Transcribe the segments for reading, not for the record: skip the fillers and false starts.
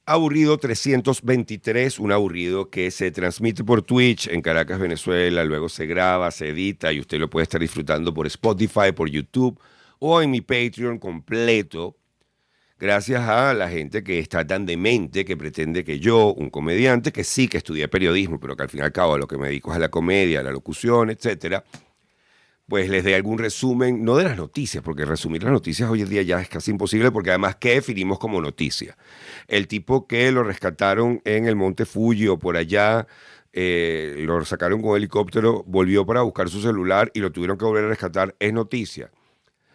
Aburrido 323, un aburrido que se transmite por Twitch en Caracas, Venezuela, luego se graba, se edita y usted lo puede estar disfrutando por Spotify, por YouTube o en mi Patreon completo, gracias a la gente que está tan demente que pretende que yo, un comediante que sí que estudié periodismo, pero que al fin y al cabo a lo que me dedico es a la comedia, a la locución, etcétera, pues les dé algún resumen, no de las noticias, porque resumir las noticias hoy en día ya es casi imposible, porque además, ¿qué definimos como noticia? El tipo que lo rescataron en el Monte Fuji o por allá, lo sacaron con helicóptero, volvió para buscar su celular y lo tuvieron que volver a rescatar, es noticia.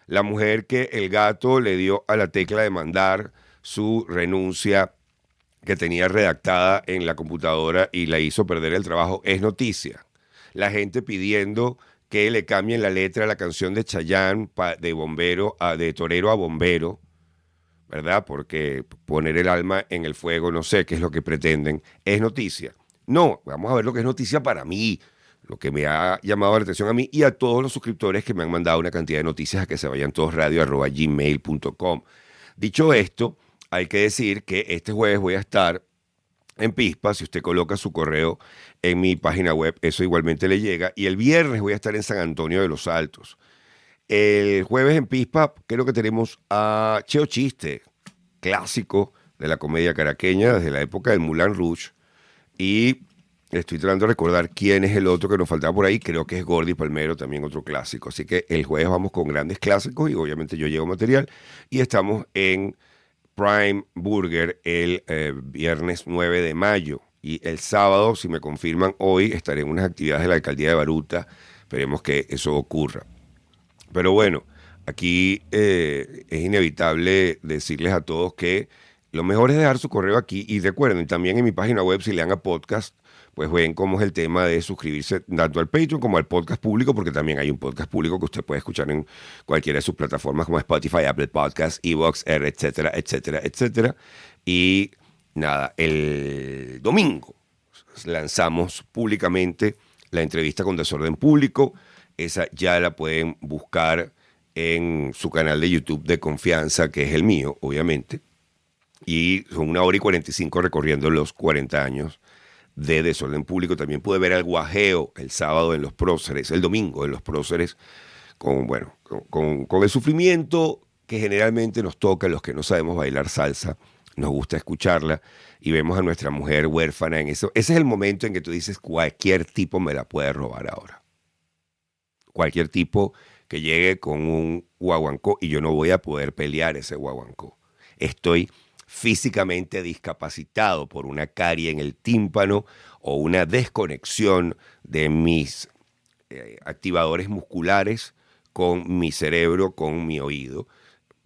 La mujer que el gato le dio a la tecla de mandar su renuncia que tenía redactada en la computadora y la hizo perder el trabajo, es noticia. La gente pidiendo que le cambien la letra a la canción de Chayanne de torero a bombero, ¿verdad? Porque poner el alma en el fuego, no sé qué es lo que pretenden, es noticia. No, vamos a ver lo que es noticia para mí, lo que me ha llamado la atención a mí y a todos los suscriptores que me han mandado una cantidad de noticias a que se vayan todos radio@gmail.com. Dicho esto, hay que decir que este jueves voy a estar en Pispa. Si usted coloca su correo en mi página web, eso igualmente le llega. Y el viernes voy a estar en San Antonio de los Altos. El jueves en Pispa creo que tenemos a Cheo Chiste, clásico de la comedia caraqueña desde la época del Moulin Rouge. Y estoy tratando de recordar quién es el otro que nos faltaba por ahí. Creo que es Gordy Palmero, también otro clásico. Así que el jueves vamos con grandes clásicos y obviamente yo llevo material. Y estamos en Prime Burger el viernes 9 de mayo. Y el sábado, si me confirman hoy, estaré en unas actividades de la alcaldía de Baruta. Esperemos que eso ocurra. Pero bueno, aquí es inevitable decirles a todos que lo mejor es dejar su correo aquí. Y recuerden, también en mi página web, si le dan a podcast, pues ven cómo es el tema de suscribirse tanto al Patreon como al podcast público, porque también hay un podcast público que usted puede escuchar en cualquiera de sus plataformas como Spotify, Apple Podcasts, Evox, R, etcétera, etcétera, etcétera. Y nada, el domingo lanzamos públicamente la entrevista con Desorden Público. Esa ya la pueden buscar en su canal de YouTube de confianza, que es el mío, obviamente. Y son 1 hora y 45 recorriendo los 40 años de Desorden Público. También pude ver al Guajeo el sábado en Los Próceres, el domingo en Los Próceres, con el sufrimiento que generalmente nos toca a los que no sabemos bailar salsa. Nos gusta escucharla y vemos a nuestra mujer huérfana en eso. Ese es el momento en que tú dices, cualquier tipo me la puede robar ahora. Cualquier tipo que llegue con un guaguancó y yo no voy a poder pelear ese guaguancó. Estoy físicamente discapacitado por una carie en el tímpano o una desconexión de mis activadores musculares con mi cerebro, con mi oído,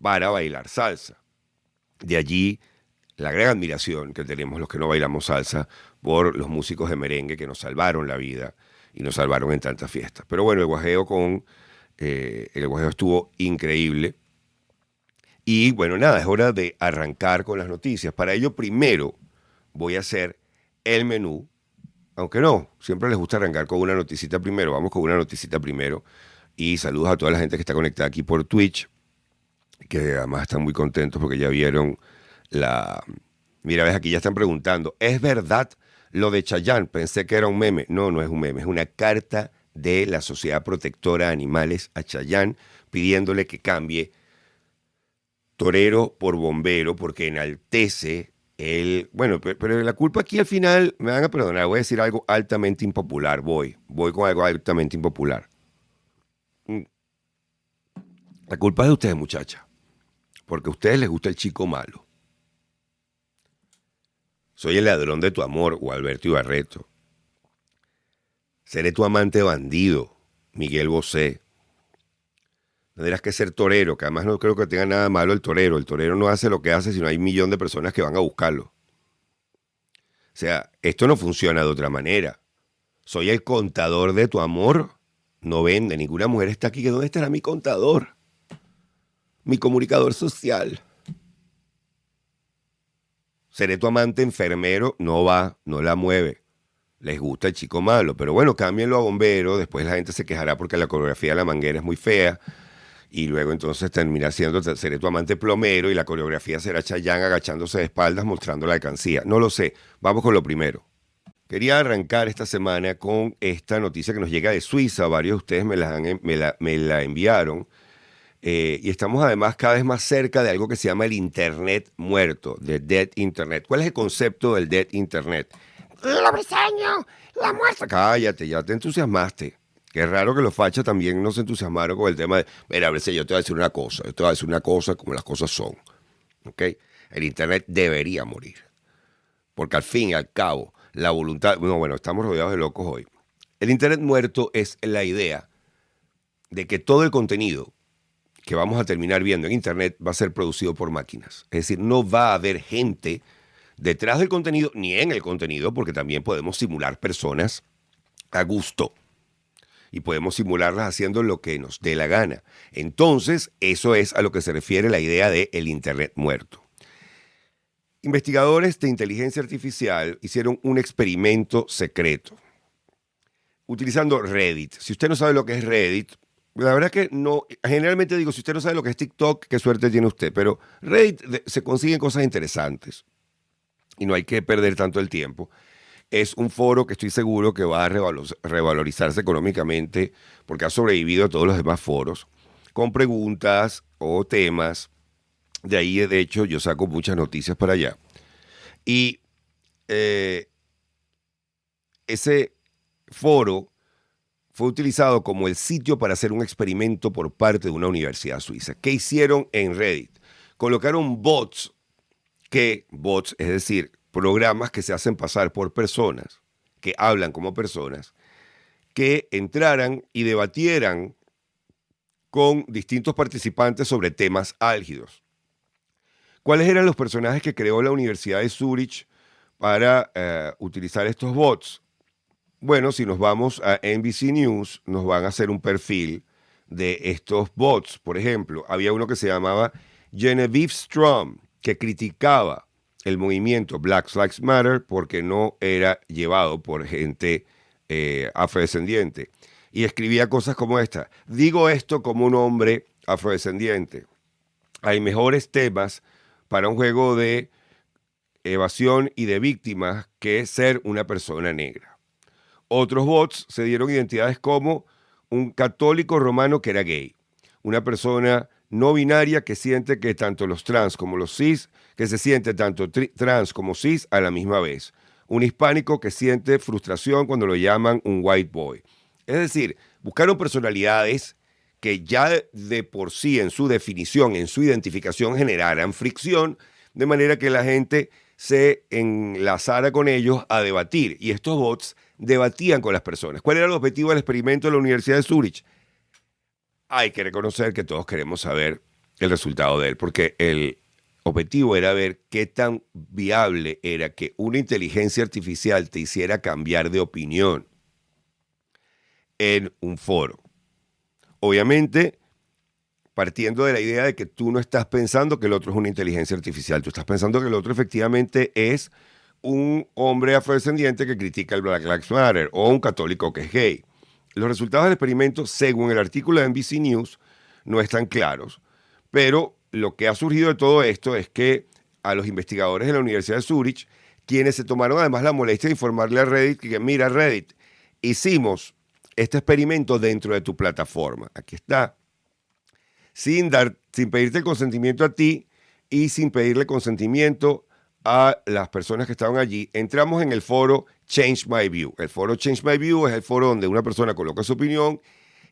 para bailar salsa. De allí la gran admiración que tenemos los que no bailamos salsa por los músicos de merengue que nos salvaron la vida y nos salvaron en tantas fiestas. Pero bueno, el guajeo estuvo increíble. Y bueno, nada, es hora de arrancar con las noticias. Para ello, primero voy a hacer el menú. Aunque no, siempre les gusta arrancar con una noticita primero. Vamos con una noticita primero. Y saludos a toda la gente que está conectada aquí por Twitch, que además están muy contentos porque ya vieron la... Mira, ves, aquí ya están preguntando, ¿es verdad lo de Chayanne? Pensé que era un meme. No, no es un meme, es una carta de la Sociedad Protectora de Animales a Chayanne pidiéndole que cambie torero por bombero porque enaltece el... Bueno, pero la culpa aquí al final, me van a perdonar, voy a decir algo altamente impopular, voy con algo altamente impopular. La culpa es de ustedes, muchachas, porque a ustedes les gusta el chico malo. Soy el ladrón de tu amor, o Alberto Ibarreto. Seré tu amante bandido, Miguel Bosé. Tendrás que ser torero, que además no creo que tenga nada malo el torero. El torero no hace lo que hace, sino hay 1 millón de personas que van a buscarlo. O sea, esto no funciona de otra manera. Soy el contador de tu amor. No vende, ninguna mujer está aquí. ¿Dónde estará mi contador? Mi comunicador social. Seré tu amante enfermero, no va, no la mueve. Les gusta el chico malo, pero bueno, cámbienlo a bombero. Después la gente se quejará porque la coreografía de La Manguera es muy fea. y luego entonces termina siendo, seré tu amante plomero y la coreografía será Chayanne agachándose de espaldas mostrando la alcancía. No lo sé. Vamos con lo primero. Quería arrancar esta semana con esta noticia que nos llega de Suiza. Varios de ustedes me la enviaron. Y estamos además cada vez más cerca de algo que se llama el Internet muerto, de Dead Internet. ¿Cuál es el concepto del Dead Internet? ¡El briseño! ¡La muerte! Cállate, ya te entusiasmaste. Qué raro que los fachas también no se entusiasmaron con el tema de, mira, briseño, yo te voy a decir una cosa, yo te voy a decir una cosa como las cosas son. ¿Ok? El Internet debería morir. Porque al fin y al cabo, la voluntad... No, bueno, estamos rodeados de locos hoy. El Internet muerto es la idea de que todo el contenido que vamos a terminar viendo en Internet va a ser producido por máquinas. Es decir, no va a haber gente detrás del contenido ni en el contenido, porque también podemos simular personas a gusto y podemos simularlas haciendo lo que nos dé la gana. Entonces, eso es a lo que se refiere la idea de el Internet muerto. Investigadores de inteligencia artificial hicieron un experimento secreto utilizando Reddit. Si usted no sabe lo que es Reddit, la verdad es que no, generalmente digo, si usted no sabe lo que es TikTok, qué suerte tiene usted, pero Reddit se consiguen cosas interesantes y no hay que perder tanto el tiempo. Es un foro que estoy seguro que va a revalorizarse económicamente porque ha sobrevivido a todos los demás foros, con preguntas o temas. De ahí, de hecho, yo saco muchas noticias para allá. Y ese foro fue utilizado como el sitio para hacer un experimento por parte de una universidad suiza. ¿Qué hicieron en Reddit? Colocaron bots, es decir, programas que se hacen pasar por personas, que hablan como personas, que entraran y debatieran con distintos participantes sobre temas álgidos. ¿Cuáles eran los personajes que creó la Universidad de Zurich para utilizar estos bots? Bueno, si nos vamos a NBC News, nos van a hacer un perfil de estos bots. Por ejemplo, había uno que se llamaba Genevieve Strom, que criticaba el movimiento Black Lives Matter porque no era llevado por gente afrodescendiente. Y escribía cosas como esta. Digo esto como un hombre afrodescendiente. Hay mejores temas para un juego de evasión y de víctimas que ser una persona negra. Otros bots se dieron identidades como un católico romano que era gay, una persona no binaria que siente que tanto los trans como los cis, que se siente tanto trans como cis a la misma vez, un hispánico que siente frustración cuando lo llaman un white boy. Es decir, buscaron personalidades que ya de por sí en su definición, en su identificación generaran fricción, de manera que la gente se enlazara con ellos a debatir. Y estos bots debatían con las personas. ¿Cuál era el objetivo del experimento de la Universidad de Zurich? Hay que reconocer que todos queremos saber el resultado de él, porque el objetivo era ver qué tan viable era que una inteligencia artificial te hiciera cambiar de opinión en un foro. Obviamente, partiendo de la idea de que tú no estás pensando que el otro es una inteligencia artificial, tú estás pensando que el otro efectivamente es un hombre afrodescendiente que critica el Black Lives Matter o un católico que es gay. Los resultados del experimento, según el artículo de NBC News, no están claros, pero lo que ha surgido de todo esto es que a los investigadores de la Universidad de Zurich, quienes se tomaron además la molestia de informarle a Reddit que mira Reddit, hicimos este experimento dentro de tu plataforma. Aquí está. Sin pedirte el consentimiento a ti y sin pedirle consentimiento a las personas que estaban allí, entramos en el foro Change My View. El foro Change My View es el foro donde una persona coloca su opinión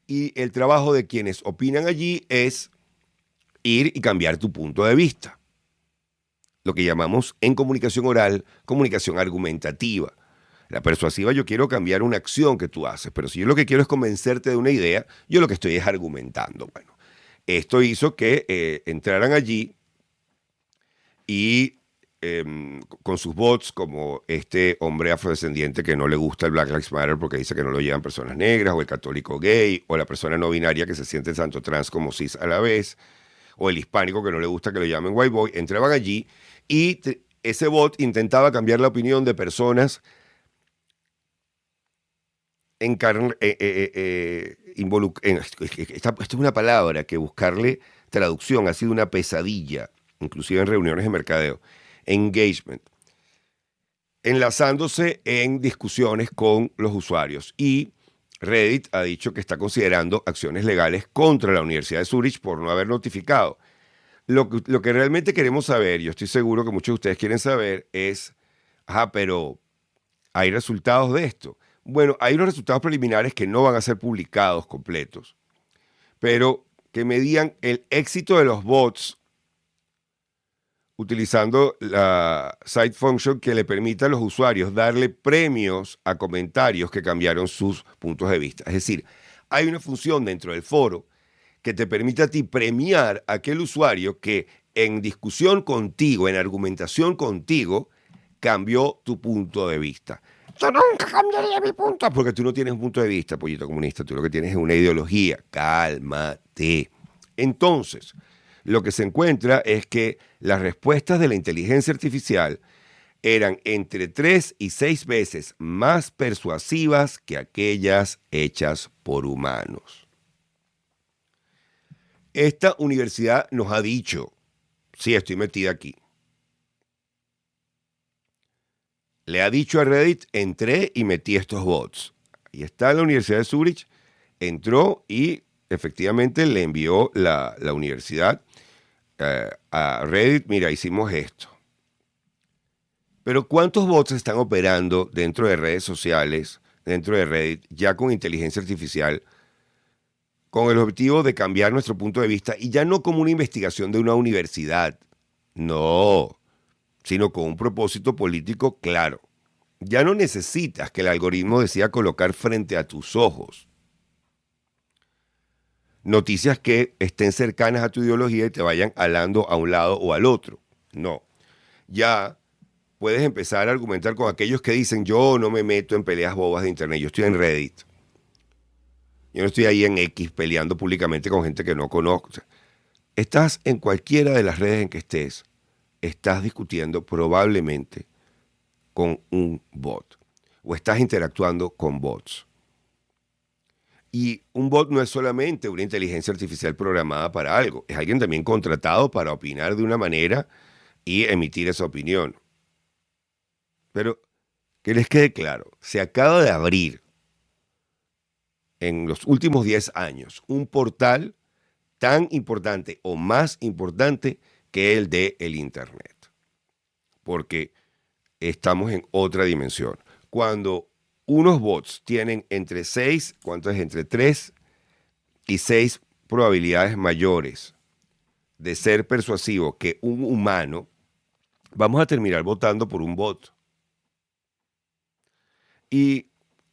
y el trabajo de quienes opinan allí es ir y cambiar tu punto de vista. Lo que llamamos en comunicación oral, comunicación argumentativa. La persuasiva, yo quiero cambiar una acción que tú haces, pero si yo lo que quiero es convencerte de una idea, yo lo que estoy es argumentando. Bueno, esto hizo que entraran allí y con sus bots, como este hombre afrodescendiente que no le gusta el Black Lives Matter porque dice que no lo llevan personas negras, o el católico gay, o la persona no binaria que se siente tanto trans como cis a la vez, o el hispánico que no le gusta que lo llamen white boy, entraban allí y ese bot intentaba cambiar la opinión de personas esta es una palabra que buscarle traducción ha sido una pesadilla, inclusive en reuniones de mercadeo. Engagement, enlazándose en discusiones con los usuarios. Y Reddit ha dicho que está considerando acciones legales contra la Universidad de Zurich por no haber notificado. Lo que realmente queremos saber, yo estoy seguro que muchos de ustedes quieren saber, es, pero ¿hay resultados de esto? Bueno, hay unos resultados preliminares que no van a ser publicados completos, pero que medían el éxito de los bots utilizando la site function que le permite a los usuarios darle premios a comentarios que cambiaron sus puntos de vista. Es decir, hay una función dentro del foro que te permite a ti premiar a aquel usuario que en discusión contigo, en argumentación contigo, cambió tu punto de vista. Yo nunca cambiaría mi punto, porque tú no tienes un punto de vista, pollito comunista, tú lo que tienes es una ideología. Cálmate. Entonces, lo que se encuentra es que las respuestas de la inteligencia artificial eran entre 3 y 6 veces más persuasivas que aquellas hechas por humanos. Esta universidad nos ha dicho, sí, estoy metida aquí, le ha dicho a Reddit, entré y metí estos bots. Ahí está la Universidad de Zurich, entró y efectivamente le envió la universidad a Reddit, mira, hicimos esto. Pero ¿cuántos bots están operando dentro de redes sociales, dentro de Reddit, ya con inteligencia artificial, con el objetivo de cambiar nuestro punto de vista y ya no como una investigación de una universidad, no, sino con un propósito político claro? Ya no necesitas que el algoritmo decida colocar frente a tus ojos noticias que estén cercanas a tu ideología y te vayan alando a un lado o al otro. No. Ya puedes empezar a argumentar con aquellos que dicen, yo no me meto en peleas bobas de internet, yo estoy en Reddit. Yo no estoy ahí en X peleando públicamente con gente que no conozco. Estás en cualquiera de las redes en que estés, estás discutiendo probablemente con un bot o estás interactuando con bots. Y un bot no es solamente una inteligencia artificial programada para algo, es alguien también contratado para opinar de una manera y emitir esa opinión. Pero que les quede claro, se acaba de abrir en los últimos 10 años un portal tan importante o más importante que el de el Internet. Porque estamos en otra dimensión. Cuando unos bots tienen entre 6, ¿cuánto es? Entre 3 y 6 probabilidades mayores de ser persuasivo que un humano, vamos a terminar votando por un bot. Y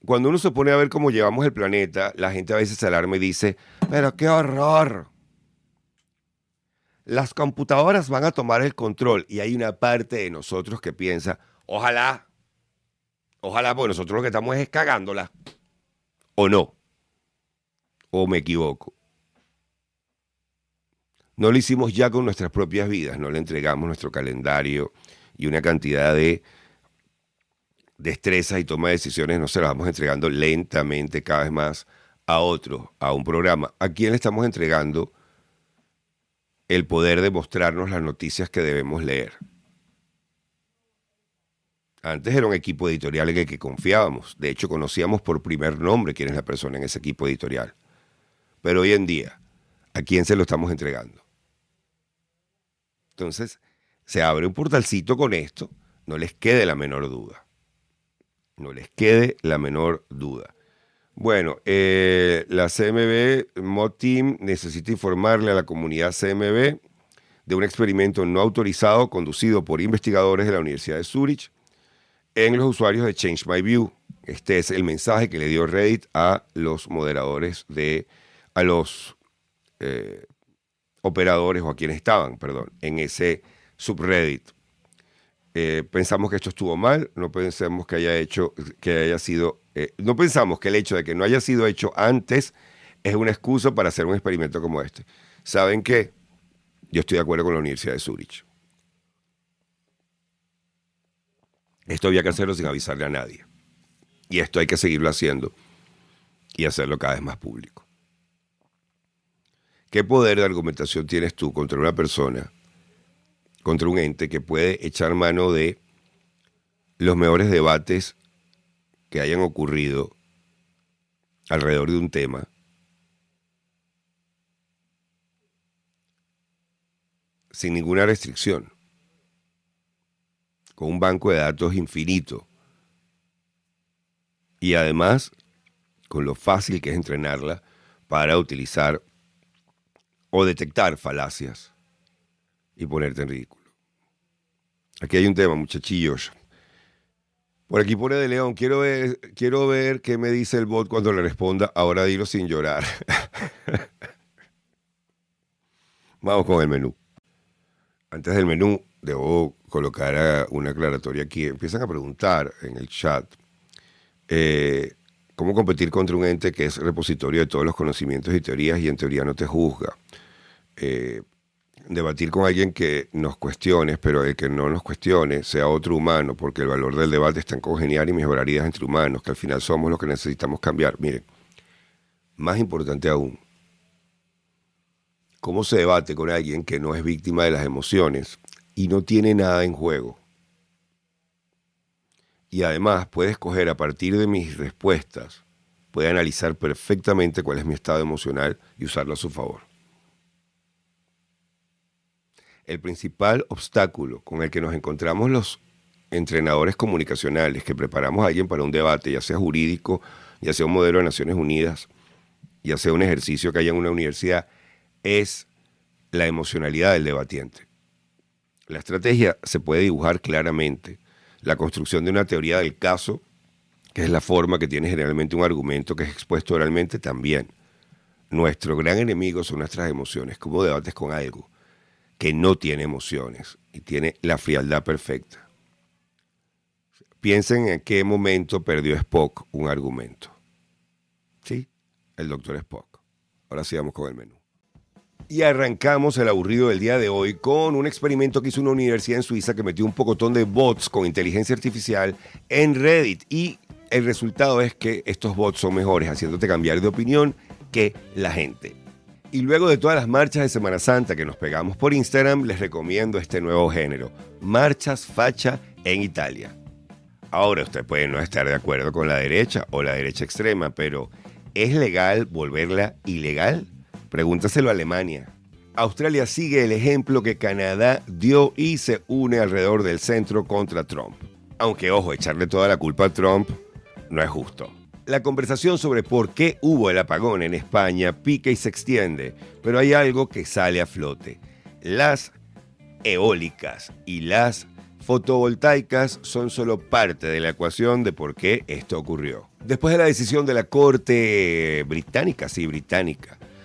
cuando uno se pone a ver cómo llevamos el planeta, la gente a veces se alarma y dice, pero qué horror. Las computadoras van a tomar el control y hay una parte de nosotros que piensa, ojalá, porque nosotros lo que estamos es cagándola. ¿O no? ¿O me equivoco? No lo hicimos ya con nuestras propias vidas, no le entregamos nuestro calendario y una cantidad de destrezas y toma de decisiones, no se las vamos entregando lentamente cada vez más a otros, a un programa. ¿A quién le estamos entregando el poder de mostrarnos las noticias que debemos leer? Antes era un equipo editorial en el que confiábamos. De hecho, conocíamos por primer nombre quién es la persona en ese equipo editorial. Pero hoy en día, ¿a quién se lo estamos entregando? Entonces, se abre un portalcito con esto. No les quede la menor duda. No les quede la menor duda. Bueno, la CMB Mod Team necesita informarle a la comunidad CMB de un experimento no autorizado conducido por investigadores de la Universidad de Zurich en los usuarios de Change My View. Este es el mensaje que le dio Reddit a los moderadores a los operadores o a quienes estaban, en ese subreddit. Pensamos que esto estuvo mal, no pensamos que haya sido, no pensamos que el hecho de que no haya sido hecho antes es una excusa para hacer un experimento como este. ¿Saben qué? Yo estoy de acuerdo con la Universidad de Zurich. Esto había que hacerlo sin avisarle a nadie. Y esto hay que seguirlo haciendo. y hacerlo cada vez más público. ¿Qué poder de argumentación tienes tú contra una persona, contra un ente que puede echar mano de los mejores debates que hayan ocurrido alrededor de un tema, sin ninguna restricción, con un banco de datos infinito y además con lo fácil que es entrenarla para utilizar o detectar falacias y ponerte en ridículo? Aquí hay un tema, muchachillos. Por aquí pone De León, quiero ver qué me dice el bot cuando le responda, ahora dilo sin llorar. Vamos con el menú. Antes del menú, debo colocar una aclaratoria aquí. Empiezan a preguntar en el chat cómo competir contra un ente que es repositorio de todos los conocimientos y teorías y en teoría no te juzga. Debatir con alguien que nos cuestione, pero el que no nos cuestione sea otro humano, porque el valor del debate está en congeniar y mejorar ideas entre humanos, que al final somos los que necesitamos cambiar. Miren, más importante aún, ¿cómo se debate con alguien que no es víctima de las emociones y no tiene nada en juego? Y además puede escoger a partir de mis respuestas, puede analizar perfectamente cuál es mi estado emocional y usarlo a su favor. El principal obstáculo con el que nos encontramos los entrenadores comunicacionales que preparamos a alguien para un debate, ya sea jurídico, ya sea un modelo de Naciones Unidas, ya sea un ejercicio que haya en una universidad, es la emocionalidad del debatiente. La estrategia se puede dibujar claramente. La construcción de una teoría del caso, que es la forma que tiene generalmente un argumento que es expuesto oralmente, también. Nuestro gran enemigo son nuestras emociones. ¿Cómo debates con algo que no tiene emociones y tiene la frialdad perfecta? Piensen en qué momento perdió Spock un argumento. ¿Sí? El doctor Spock. Ahora sí vamos con el menú. Y arrancamos el aburrido del día de hoy con un experimento que hizo una universidad en Suiza que metió un pocotón de bots con inteligencia artificial en Reddit. Y el resultado es que estos bots son mejores haciéndote cambiar de opinión que la gente. Y luego de todas las marchas de Semana Santa que nos pegamos por Instagram, les recomiendo este nuevo género, marchas facha en Italia. Ahora usted puede no estar de acuerdo con la derecha o la derecha extrema, pero ¿es legal volverla ilegal? Pregúntaselo a Alemania. Australia sigue el ejemplo que Canadá dio y se une alrededor del centro contra Trump. Aunque, ojo, echarle toda la culpa a Trump no es justo. La conversación sobre por qué hubo el apagón en España pica y se extiende, pero hay algo que sale a flote. Las eólicas y las fotovoltaicas son solo parte de la ecuación de por qué esto ocurrió. Después de la decisión de la Corte británica,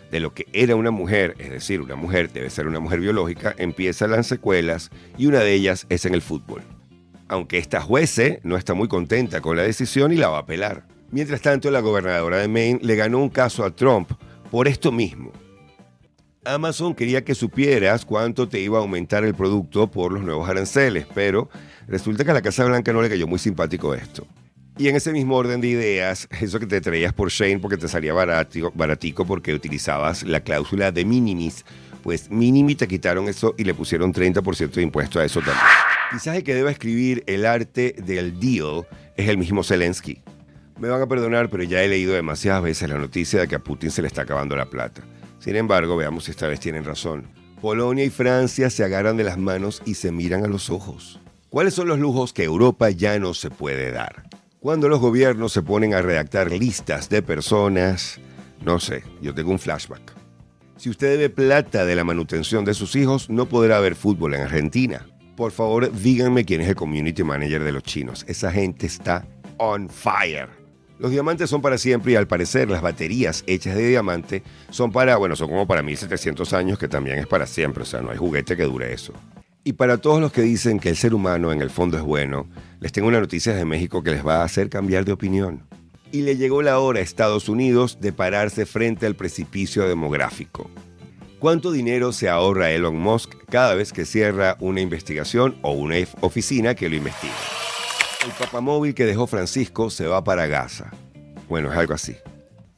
de lo que era una mujer, es decir, una mujer debe ser una mujer biológica, empiezan las secuelas y una de ellas es en el fútbol. Aunque esta juece no está muy contenta con la decisión y la va a apelar. Mientras tanto, la gobernadora de Maine le ganó un caso a Trump por esto mismo. Amazon quería que supieras cuánto te iba a aumentar el producto por los nuevos aranceles, pero resulta que a la Casa Blanca no le cayó muy simpático esto. Y en ese mismo orden de ideas, eso que te traías por Shane porque te salía baratico porque utilizabas la cláusula de minimis, pues mínimi te quitaron eso y le pusieron 30% de impuesto a eso también. Quizás el que deba escribir el arte del deal es el mismo Zelensky. Me van a perdonar, pero ya he leído demasiadas veces la noticia de que a Putin se le está acabando la plata. Sin embargo, veamos si esta vez tienen razón. Polonia y Francia se agarran de las manos y se miran a los ojos. ¿Cuáles son los lujos que Europa ya no se puede dar? Cuando los gobiernos se ponen a redactar listas de personas, no sé, yo tengo un flashback. Si usted debe plata de la manutención de sus hijos, no podrá ver fútbol en Argentina. Por favor, díganme quién es el community manager de los chinos. Esa gente está on fire. Los diamantes son para siempre y al parecer las baterías hechas de diamante son como para 1700 años, que también es para siempre, o sea, no hay juguete que dure eso. Y para todos los que dicen que el ser humano en el fondo es bueno, les tengo una noticia de México que les va a hacer cambiar de opinión. Y le llegó la hora a Estados Unidos de pararse frente al precipicio demográfico. ¿Cuánto dinero se ahorra Elon Musk cada vez que cierra una investigación o una oficina que lo investiga? El papamóvil que dejó Francisco se va para Gaza. Bueno, es algo así.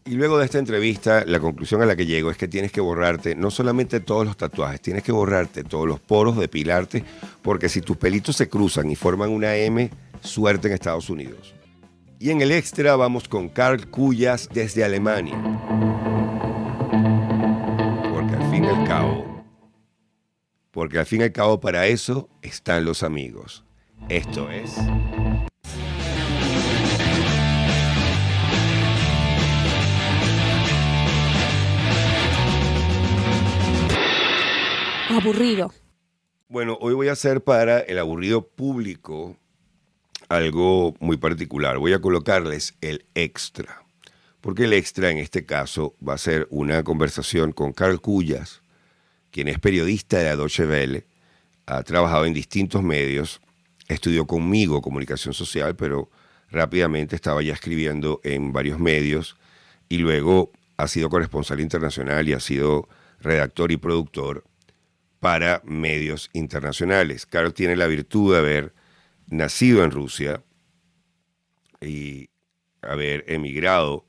Y luego de esta entrevista, la conclusión a la que llego es que tienes que borrarte no solamente todos los tatuajes, tienes que borrarte todos los poros, depilarte, porque si tus pelitos se cruzan y forman una M, suerte en Estados Unidos. Y en el extra vamos con Carl Cuyas desde Alemania. Porque al fin y al cabo para eso están los amigos. Esto es... Aburrido. Bueno, hoy voy a hacer para el aburrido público algo muy particular. Voy a colocarles el extra. Porque el extra en este caso va a ser una conversación con Carl Cuyas, quien es periodista de la Deutsche Welle, ha trabajado en distintos medios, estudió conmigo comunicación social, pero rápidamente estaba ya escribiendo en varios medios y luego ha sido corresponsal internacional y ha sido redactor y productor para medios internacionales. Carl tiene la virtud de haber nacido en Rusia y haber emigrado,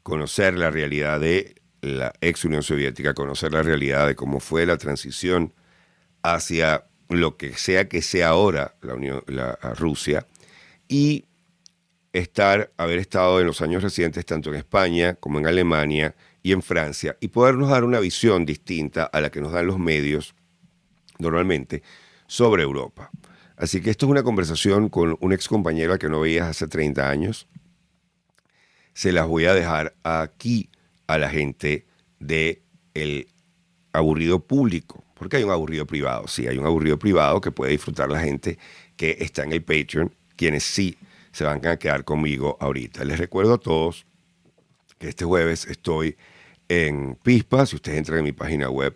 conocer la realidad de la ex Unión Soviética, conocer la realidad de cómo fue la transición hacia lo que sea ahora Rusia, y haber estado en los años recientes tanto en España como en Alemania y en Francia, y podernos dar una visión distinta a la que nos dan los medios normalmente sobre Europa. Así que esto es una conversación con un ex compañero que no veías hace 30 años. Se las voy a dejar aquí a la gente de el aburrido público, porque hay un aburrido privado. Sí, hay un aburrido privado que puede disfrutar la gente que está en el Patreon, quienes sí se van a quedar conmigo ahorita. Les recuerdo a todos que este jueves estoy en Pispa. Si ustedes entran en mi página web,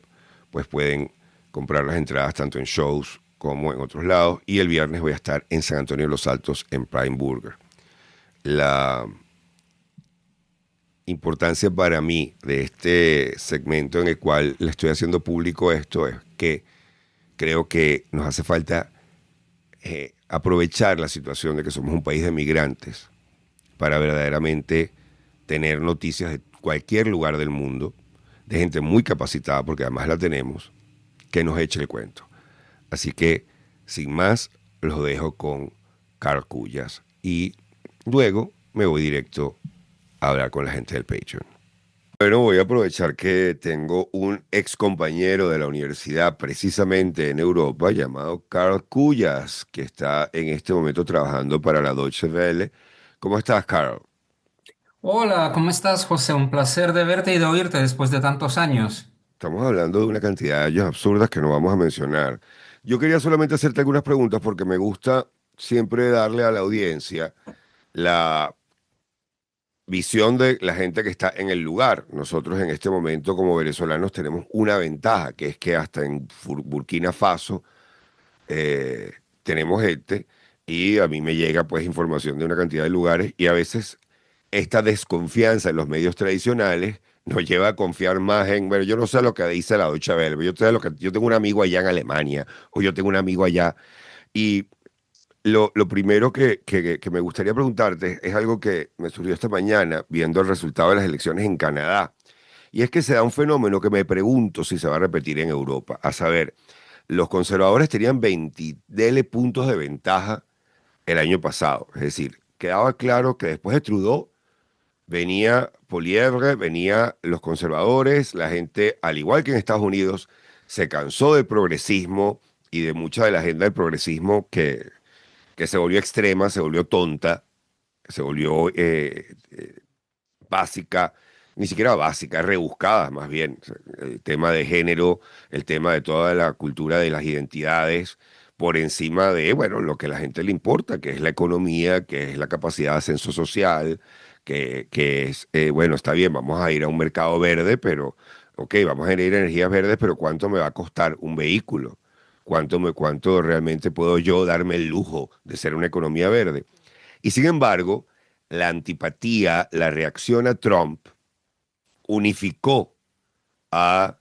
pues pueden comprar las entradas tanto en shows como en otros lados. Y el viernes voy a estar en San Antonio de los Altos en Prime Burger. La importancia para mí de este segmento en el cual le estoy haciendo público esto es que creo que nos hace falta aprovechar la situación de que somos un país de migrantes para verdaderamente tener noticias de cualquier lugar del mundo, de gente muy capacitada, porque además la tenemos, que nos eche el cuento. Así que, sin más, los dejo con Carl Cuyas y luego me voy directo a hablar con la gente del Patreon. Bueno, voy a aprovechar que tengo un ex compañero de la universidad precisamente en Europa llamado Carl Cuyas, que está en este momento trabajando para la Deutsche Welle. ¿Cómo estás, Carl? Hola, ¿cómo estás, José? Un placer de verte y de oírte después de tantos años. Estamos hablando de una cantidad de años absurdas que no vamos a mencionar. Yo quería solamente hacerte algunas preguntas porque me gusta siempre darle a la audiencia la visión de la gente que está en el lugar. Nosotros en este momento como venezolanos tenemos una ventaja, que es que hasta en Burkina Faso eh, tenemos gente y a mí me llega pues información de una cantidad de lugares y a veces esta desconfianza en los medios tradicionales nos lleva a confiar más en, bueno, yo no sé lo que dice la Deutsche Welle, pero yo tengo un amigo allá en Alemania o yo tengo un amigo allá y lo primero que me gustaría preguntarte es algo que me surgió esta mañana viendo el resultado de las elecciones en Canadá. Y es que se da un fenómeno que me pregunto si se va a repetir en Europa. A saber, los conservadores tenían 20 dele puntos de ventaja el año pasado. Es decir, quedaba claro que después de Trudeau venía Polievre, venía los conservadores, la gente, al igual que en Estados Unidos, se cansó del progresismo y de mucha de la agenda del progresismo que se volvió extrema, se volvió tonta, se volvió básica, ni siquiera básica, rebuscada más bien. El tema de género, el tema de toda la cultura de las identidades, por encima de, bueno, lo que a la gente le importa, que es la economía, que es la capacidad de ascenso social, que es, bueno, está bien, vamos a ir a un mercado verde, pero, ok, vamos a ir a energías verdes, pero ¿cuánto me va a costar un vehículo? ¿Cuánto realmente puedo yo darme el lujo de ser una economía verde? Y sin embargo, la antipatía, la reacción a Trump unificó a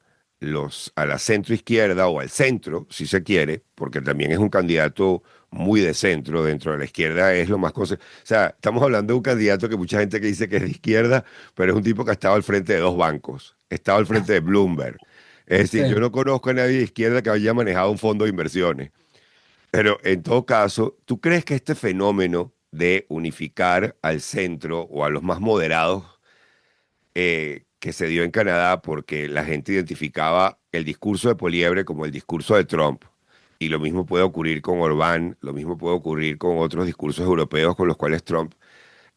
a la centro izquierda o al centro, si se quiere, porque también es un candidato muy de centro, dentro de la izquierda es lo más... O sea, estamos hablando de un candidato que mucha gente que dice que es de izquierda, pero es un tipo que ha estado al frente de dos bancos, ha estado al frente de Bloomberg. Es decir, yo Sí. no conozco a nadie de izquierda que haya manejado un fondo de inversiones. Pero en todo caso, ¿tú crees que este fenómeno de unificar al centro o a los más moderados que se dio en Canadá porque la gente identificaba el discurso de Poliebre como el discurso de Trump? Y lo mismo puede ocurrir con Orbán, lo mismo puede ocurrir con otros discursos europeos con los cuales Trump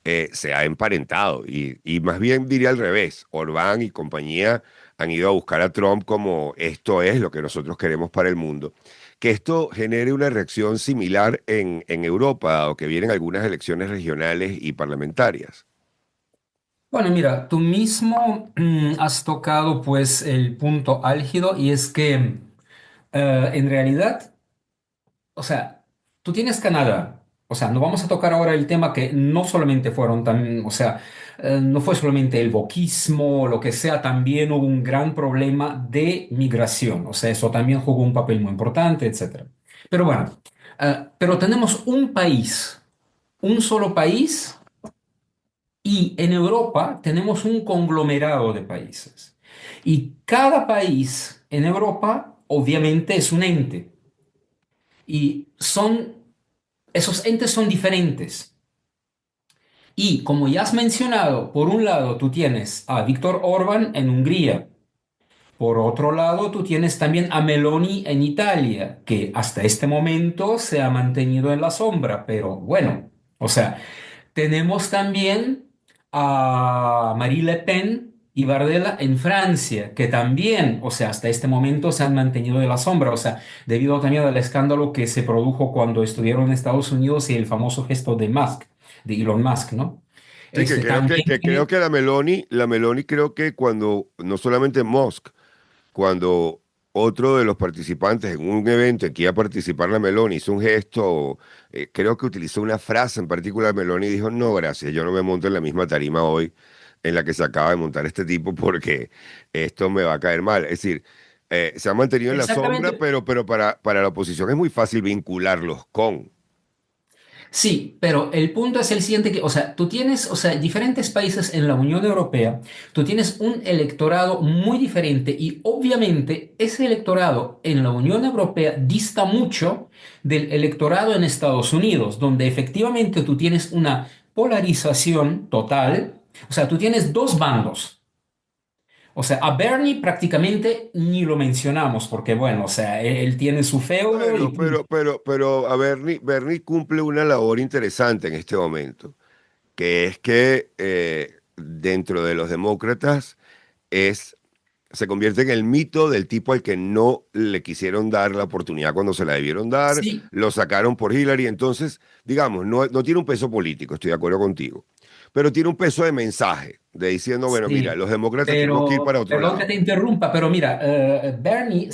se ha emparentado. Y más bien diría al revés, Orbán y compañía han ido a buscar a Trump como esto es lo que nosotros queremos para el mundo. Que esto genere una reacción similar en Europa, dado que vienen algunas elecciones regionales y parlamentarias. Bueno, mira, tú mismo has tocado pues el punto álgido y es que en realidad, o sea, tú tienes Canadá, o sea, no vamos a tocar ahora el tema que no solamente fueron tan, o sea, no fue solamente el wokismo o lo que sea, también hubo un gran problema de migración, o sea, eso también jugó un papel muy importante, etcétera. Pero bueno, pero tenemos un país, un solo país. Y en Europa tenemos un conglomerado de países. Y cada país en Europa obviamente es un ente. Y esos entes son diferentes. Y como ya has mencionado, por un lado tú tienes a Víctor Orbán en Hungría. Por otro lado, tú tienes también a Meloni en Italia, que hasta este momento se ha mantenido en la sombra. Pero bueno, o sea, tenemos también a Marie Le Pen y Bardella en Francia, que también, o sea, hasta este momento se han mantenido de la sombra, o sea, debido también al escándalo que se produjo cuando estuvieron en Estados Unidos y el famoso gesto de Musk, de Elon Musk, ¿no? Sí, que Este creo también que creo tiene. que la Meloni creo que cuando, no solamente Musk, cuando otro de los participantes en un evento en que iba a participar la Meloni hizo un gesto, creo que utilizó una frase en particular, Meloni dijo, no, gracias, yo no me monto en la misma tarima hoy en la que se acaba de montar este tipo porque esto me va a caer mal. Es decir, se han mantenido en la sombra, Exactamente. pero para la oposición es muy fácil vincularlos con. Sí, pero el punto es el siguiente que, o sea, tú tienes, o sea, diferentes países en la Unión Europea, tú tienes un electorado muy diferente y obviamente ese electorado en la Unión Europea dista mucho del electorado en Estados Unidos, donde efectivamente tú tienes una polarización total, o sea, tú tienes dos bandos. O sea, a Bernie prácticamente ni lo mencionamos porque, bueno, o sea, él tiene su feudo y Bueno, punto. pero a Bernie cumple una labor interesante en este momento, que es que dentro de los demócratas es, se convierte en el mito del tipo al que no le quisieron dar la oportunidad cuando se la debieron dar, Sí, lo sacaron por Hillary, entonces, digamos, no tiene un peso político, estoy de acuerdo contigo, pero tiene un peso de mensaje, de diciendo, bueno, mira, sí, los demócratas tenemos que ir para pero otro perdón que lado. te interrumpa, pero mira, Bernie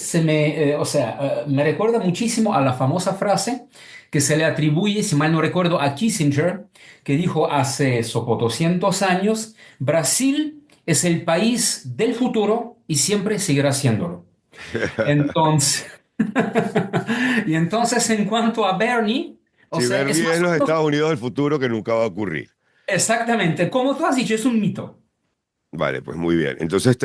o sea, me recuerda muchísimo a la famosa frase que se le atribuye, si mal no recuerdo, a Kissinger, que dijo hace sopo 200 años, Brasil es el país del futuro y siempre seguirá siéndolo. Entonces, y entonces en cuanto a Bernie, o Si sea, es Bernie es más los o menos Estados Unidos del futuro, que nunca va a ocurrir. exactamente, como tú has dicho, es un mito. Vale, pues muy bien. Entonces,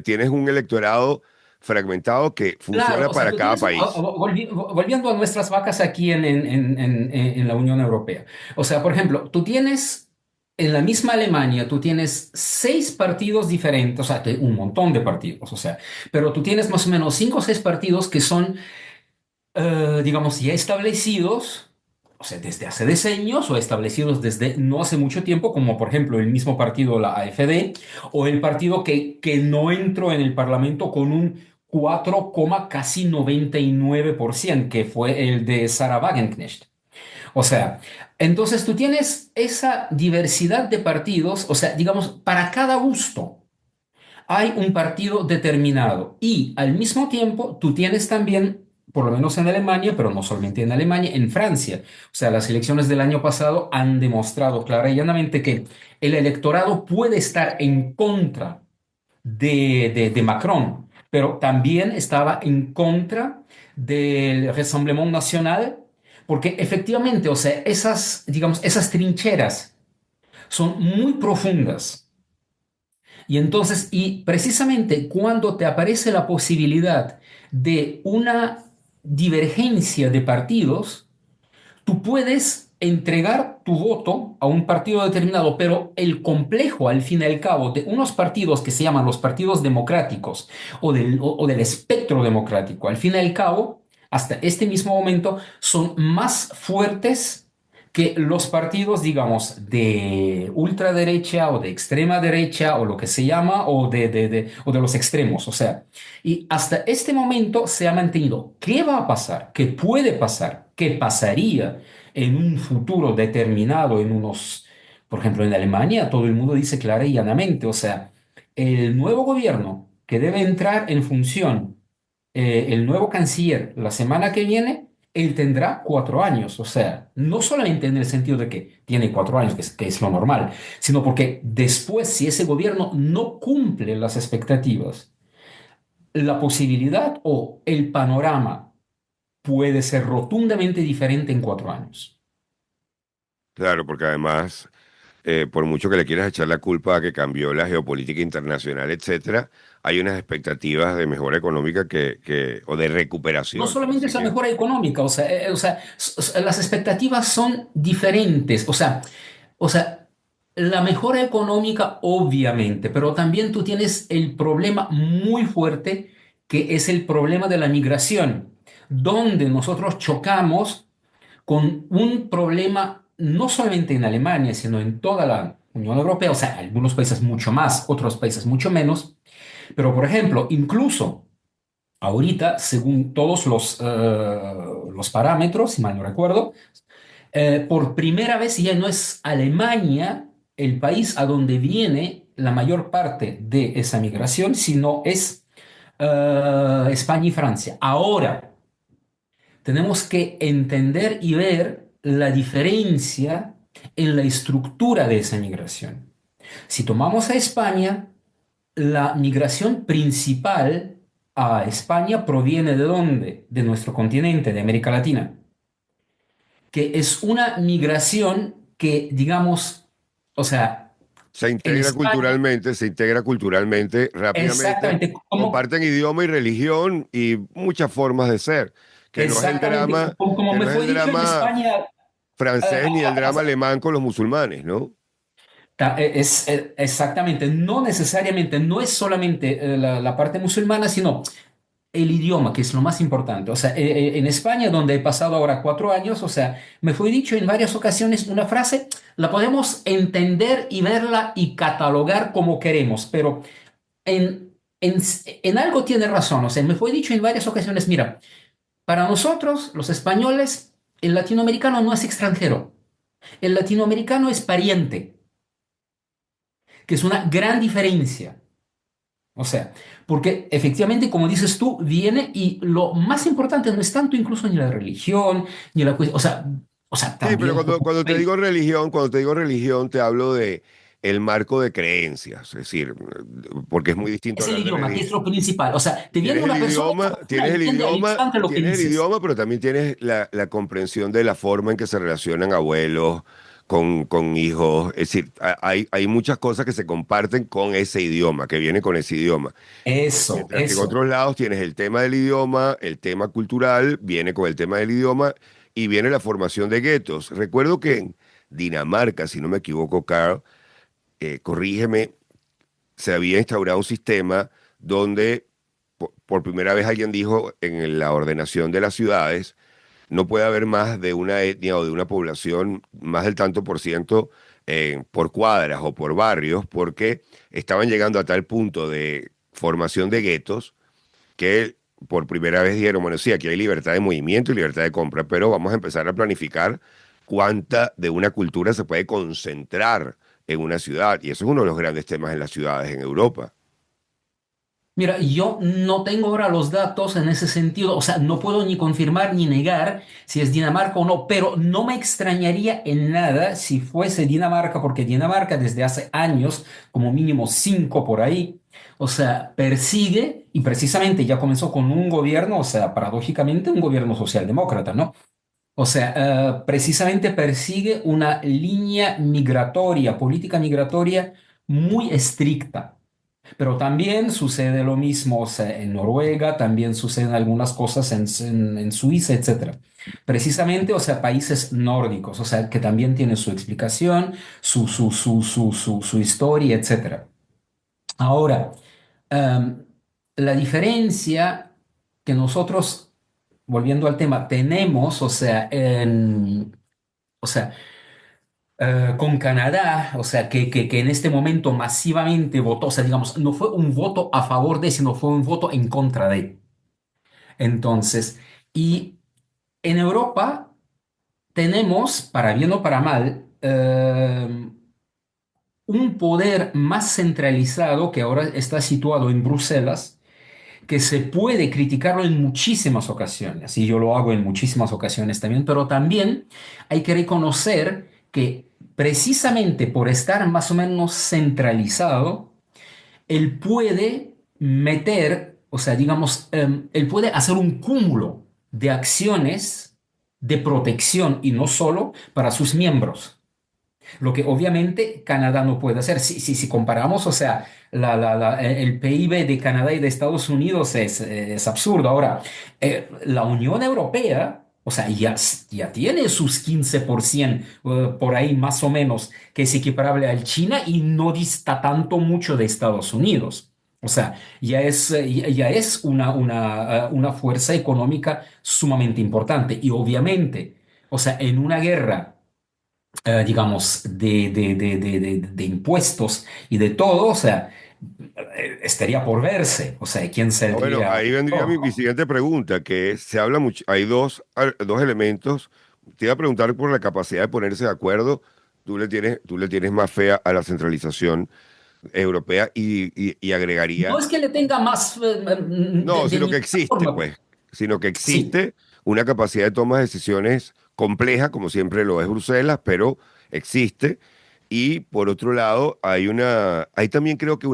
tienes un electorado fragmentado que Claro, funciona o sea, para tú cada tienes, país. volviendo a nuestras vacas aquí en la Unión Europea. O sea, por ejemplo, tú tienes, en la misma Alemania, tú tienes 6 partidos diferentes, o sea, un montón de partidos, o sea, pero tú tienes más o menos 5 o 6 partidos que son, digamos, ya establecidos, o sea, desde hace decenios o establecidos desde no hace mucho tiempo, como por ejemplo el mismo partido, la AfD, o el partido que no entró en el Parlamento con un 4, casi 99%, que fue el de Sarah Wagenknecht. O sea, entonces tú tienes esa diversidad de partidos, o sea, digamos, para cada gusto hay un partido determinado y al mismo tiempo tú tienes también, por lo menos en Alemania, pero no solamente en Alemania, en Francia. O sea, las elecciones del año pasado han demostrado clara y llanamente que el electorado puede estar en contra de Macron, pero también estaba en contra del Rassemblement National, Porque efectivamente, o sea, esas, digamos, esas trincheras son muy profundas. Y entonces, y precisamente cuando te aparece la posibilidad de una divergencia de partidos, tú puedes entregar tu voto a un partido determinado, pero el complejo, al fin y al cabo, de unos partidos que se llaman los partidos democráticos o del espectro democrático, al fin y al cabo, hasta este mismo momento, son más fuertes que los partidos, digamos, de ultraderecha o de extrema derecha o lo que se llama, o de los extremos. O sea, y hasta este momento se ha mantenido. ¿Qué va a pasar? ¿Qué puede pasar? ¿Qué pasaría en un futuro determinado, en unos, por ejemplo, en Alemania, todo el mundo dice clara y llanamente, o sea, el nuevo gobierno que debe entrar en función, el nuevo canciller la semana que viene, él tendrá 4 años, o sea, no solamente en el sentido de que tiene 4 años, que es lo normal, sino porque después, si ese gobierno no cumple las expectativas, la posibilidad o el panorama puede ser rotundamente diferente en 4 años. Claro, porque además, por mucho que le quieras echar la culpa a que cambió la geopolítica internacional, etcétera, hay unas expectativas de mejora económica o de No recuperación. solamente Así es la que, mejora económica, las expectativas son diferentes, o sea, la mejora económica obviamente, pero también tú tienes el problema muy fuerte que es el problema de la migración, donde nosotros chocamos con un problema no solamente en Alemania, sino en toda la Unión Europea, o sea, algunos países mucho más, otros países mucho menos, pero por ejemplo, incluso ahorita, según todos los parámetros, si mal no recuerdo, por primera vez ya no es Alemania el país a donde viene la mayor parte de esa migración, sino es España y Francia. Ahora, tenemos que entender y ver la diferencia en la estructura de esa migración. Si tomamos a España, la migración principal a España proviene ¿de dónde? De nuestro continente, de América Latina, que es una migración que, digamos, o sea, en España, se integra culturalmente rápidamente, exactamente, comparten idioma y religión y muchas formas de ser, como que me no es fue el dicho en drama España, francés ni el ah, drama alemán con los musulmanes, ¿no? exactamente, no necesariamente, no es solamente la parte musulmana, sino el idioma, que es lo más importante. O sea, en España, donde he pasado ahora 4 años, o sea, me fue dicho en varias ocasiones una frase, la podemos entender y verla y catalogar como queremos, pero en algo tiene razón. O sea, me fue dicho en varias ocasiones, mira, para nosotros, los españoles, el latinoamericano no es extranjero, el latinoamericano es pariente, que es una gran diferencia. O sea, porque efectivamente, como dices tú, viene y lo más importante no es tanto incluso ni la religión, ni la cuestión, o sea, Sí, pero también, cuando te digo religión, te hablo de el marco de creencias, es decir, porque es muy distinto es el hablar de idioma, que religión. es lo principal. O sea, te viene Tienes el una persona y idioma, esa persona entiende al instante lo que tienes el dices. idioma, pero también tienes la comprensión de la forma en que se relacionan abuelos con hijos. Es decir, hay muchas cosas que se comparten con ese idioma, que viene con ese idioma. Eso, Mientras que en eso. otros lados tienes el tema del idioma, el tema cultural, viene con el tema del idioma y viene la formación de guetos. Recuerdo que en Dinamarca, si no me equivoco, Carl, corrígeme, se había instaurado un sistema donde por primera vez alguien dijo en la ordenación de las ciudades no puede haber más de una etnia o de una población, más del tanto por ciento por cuadras o por barrios, porque estaban llegando a tal punto de formación de guetos que por primera vez dijeron, bueno, sí, aquí hay libertad de movimiento y libertad de compra, pero vamos a empezar a planificar cuánta de una cultura se puede concentrar en una ciudad. Y eso es uno de los grandes temas en las ciudades en Europa. Mira, yo no tengo ahora los datos en ese sentido, o sea, no puedo ni confirmar ni negar si es Dinamarca o no, pero no me extrañaría en nada si fuese Dinamarca, porque Dinamarca desde hace años, como mínimo 5 por ahí, o sea, persigue y precisamente ya comenzó con un gobierno, o sea, paradójicamente un gobierno socialdemócrata, ¿no? O sea, precisamente persigue una línea migratoria, política migratoria muy estricta. Pero también sucede lo mismo, o sea, en Noruega, también suceden algunas cosas en Suiza, etcétera. Precisamente, o sea, países nórdicos, o sea, que también tienen su explicación, su historia, etcétera. Ahora, em, la diferencia que nosotros, volviendo al tema, tenemos, o sea, con Canadá, o sea, que en este momento masivamente votó, o sea, digamos, no fue un voto a favor de, sino fue un voto en contra de. Entonces, y en Europa tenemos, para bien o para mal, un poder más centralizado que ahora está situado en Bruselas, que se puede criticarlo en muchísimas ocasiones, y yo lo hago en muchísimas ocasiones también, pero también hay que reconocer que precisamente por estar más o menos centralizado, él puede meter, o sea, digamos, él puede hacer un cúmulo de acciones de protección y no solo para sus miembros. Lo que obviamente Canadá no puede hacer. Si comparamos, o sea, el PIB de Canadá y de Estados Unidos es absurdo. Ahora, la Unión Europea, o sea, ya tiene sus 15%, por ahí más o menos, que es equiparable al China y no dista tanto mucho de Estados Unidos. O sea, ya es una fuerza económica sumamente importante. Y obviamente, o sea, en una guerra digamos, de impuestos y de todo, o sea, estaría por verse, o sea, quién Bueno, saldría ahí vendría mi mejor. siguiente pregunta, que es, se habla mucho, hay dos elementos. Te iba a preguntar por la capacidad de ponerse de acuerdo. Tú le tienes más fe a la centralización europea y No agregaría, es que le tenga más no, de sino que ninguna existe, forma. pues, sino que Sí, existe una capacidad de toma de decisiones compleja, como siempre lo es Bruselas, pero existe. Y por otro lado, hay también creo que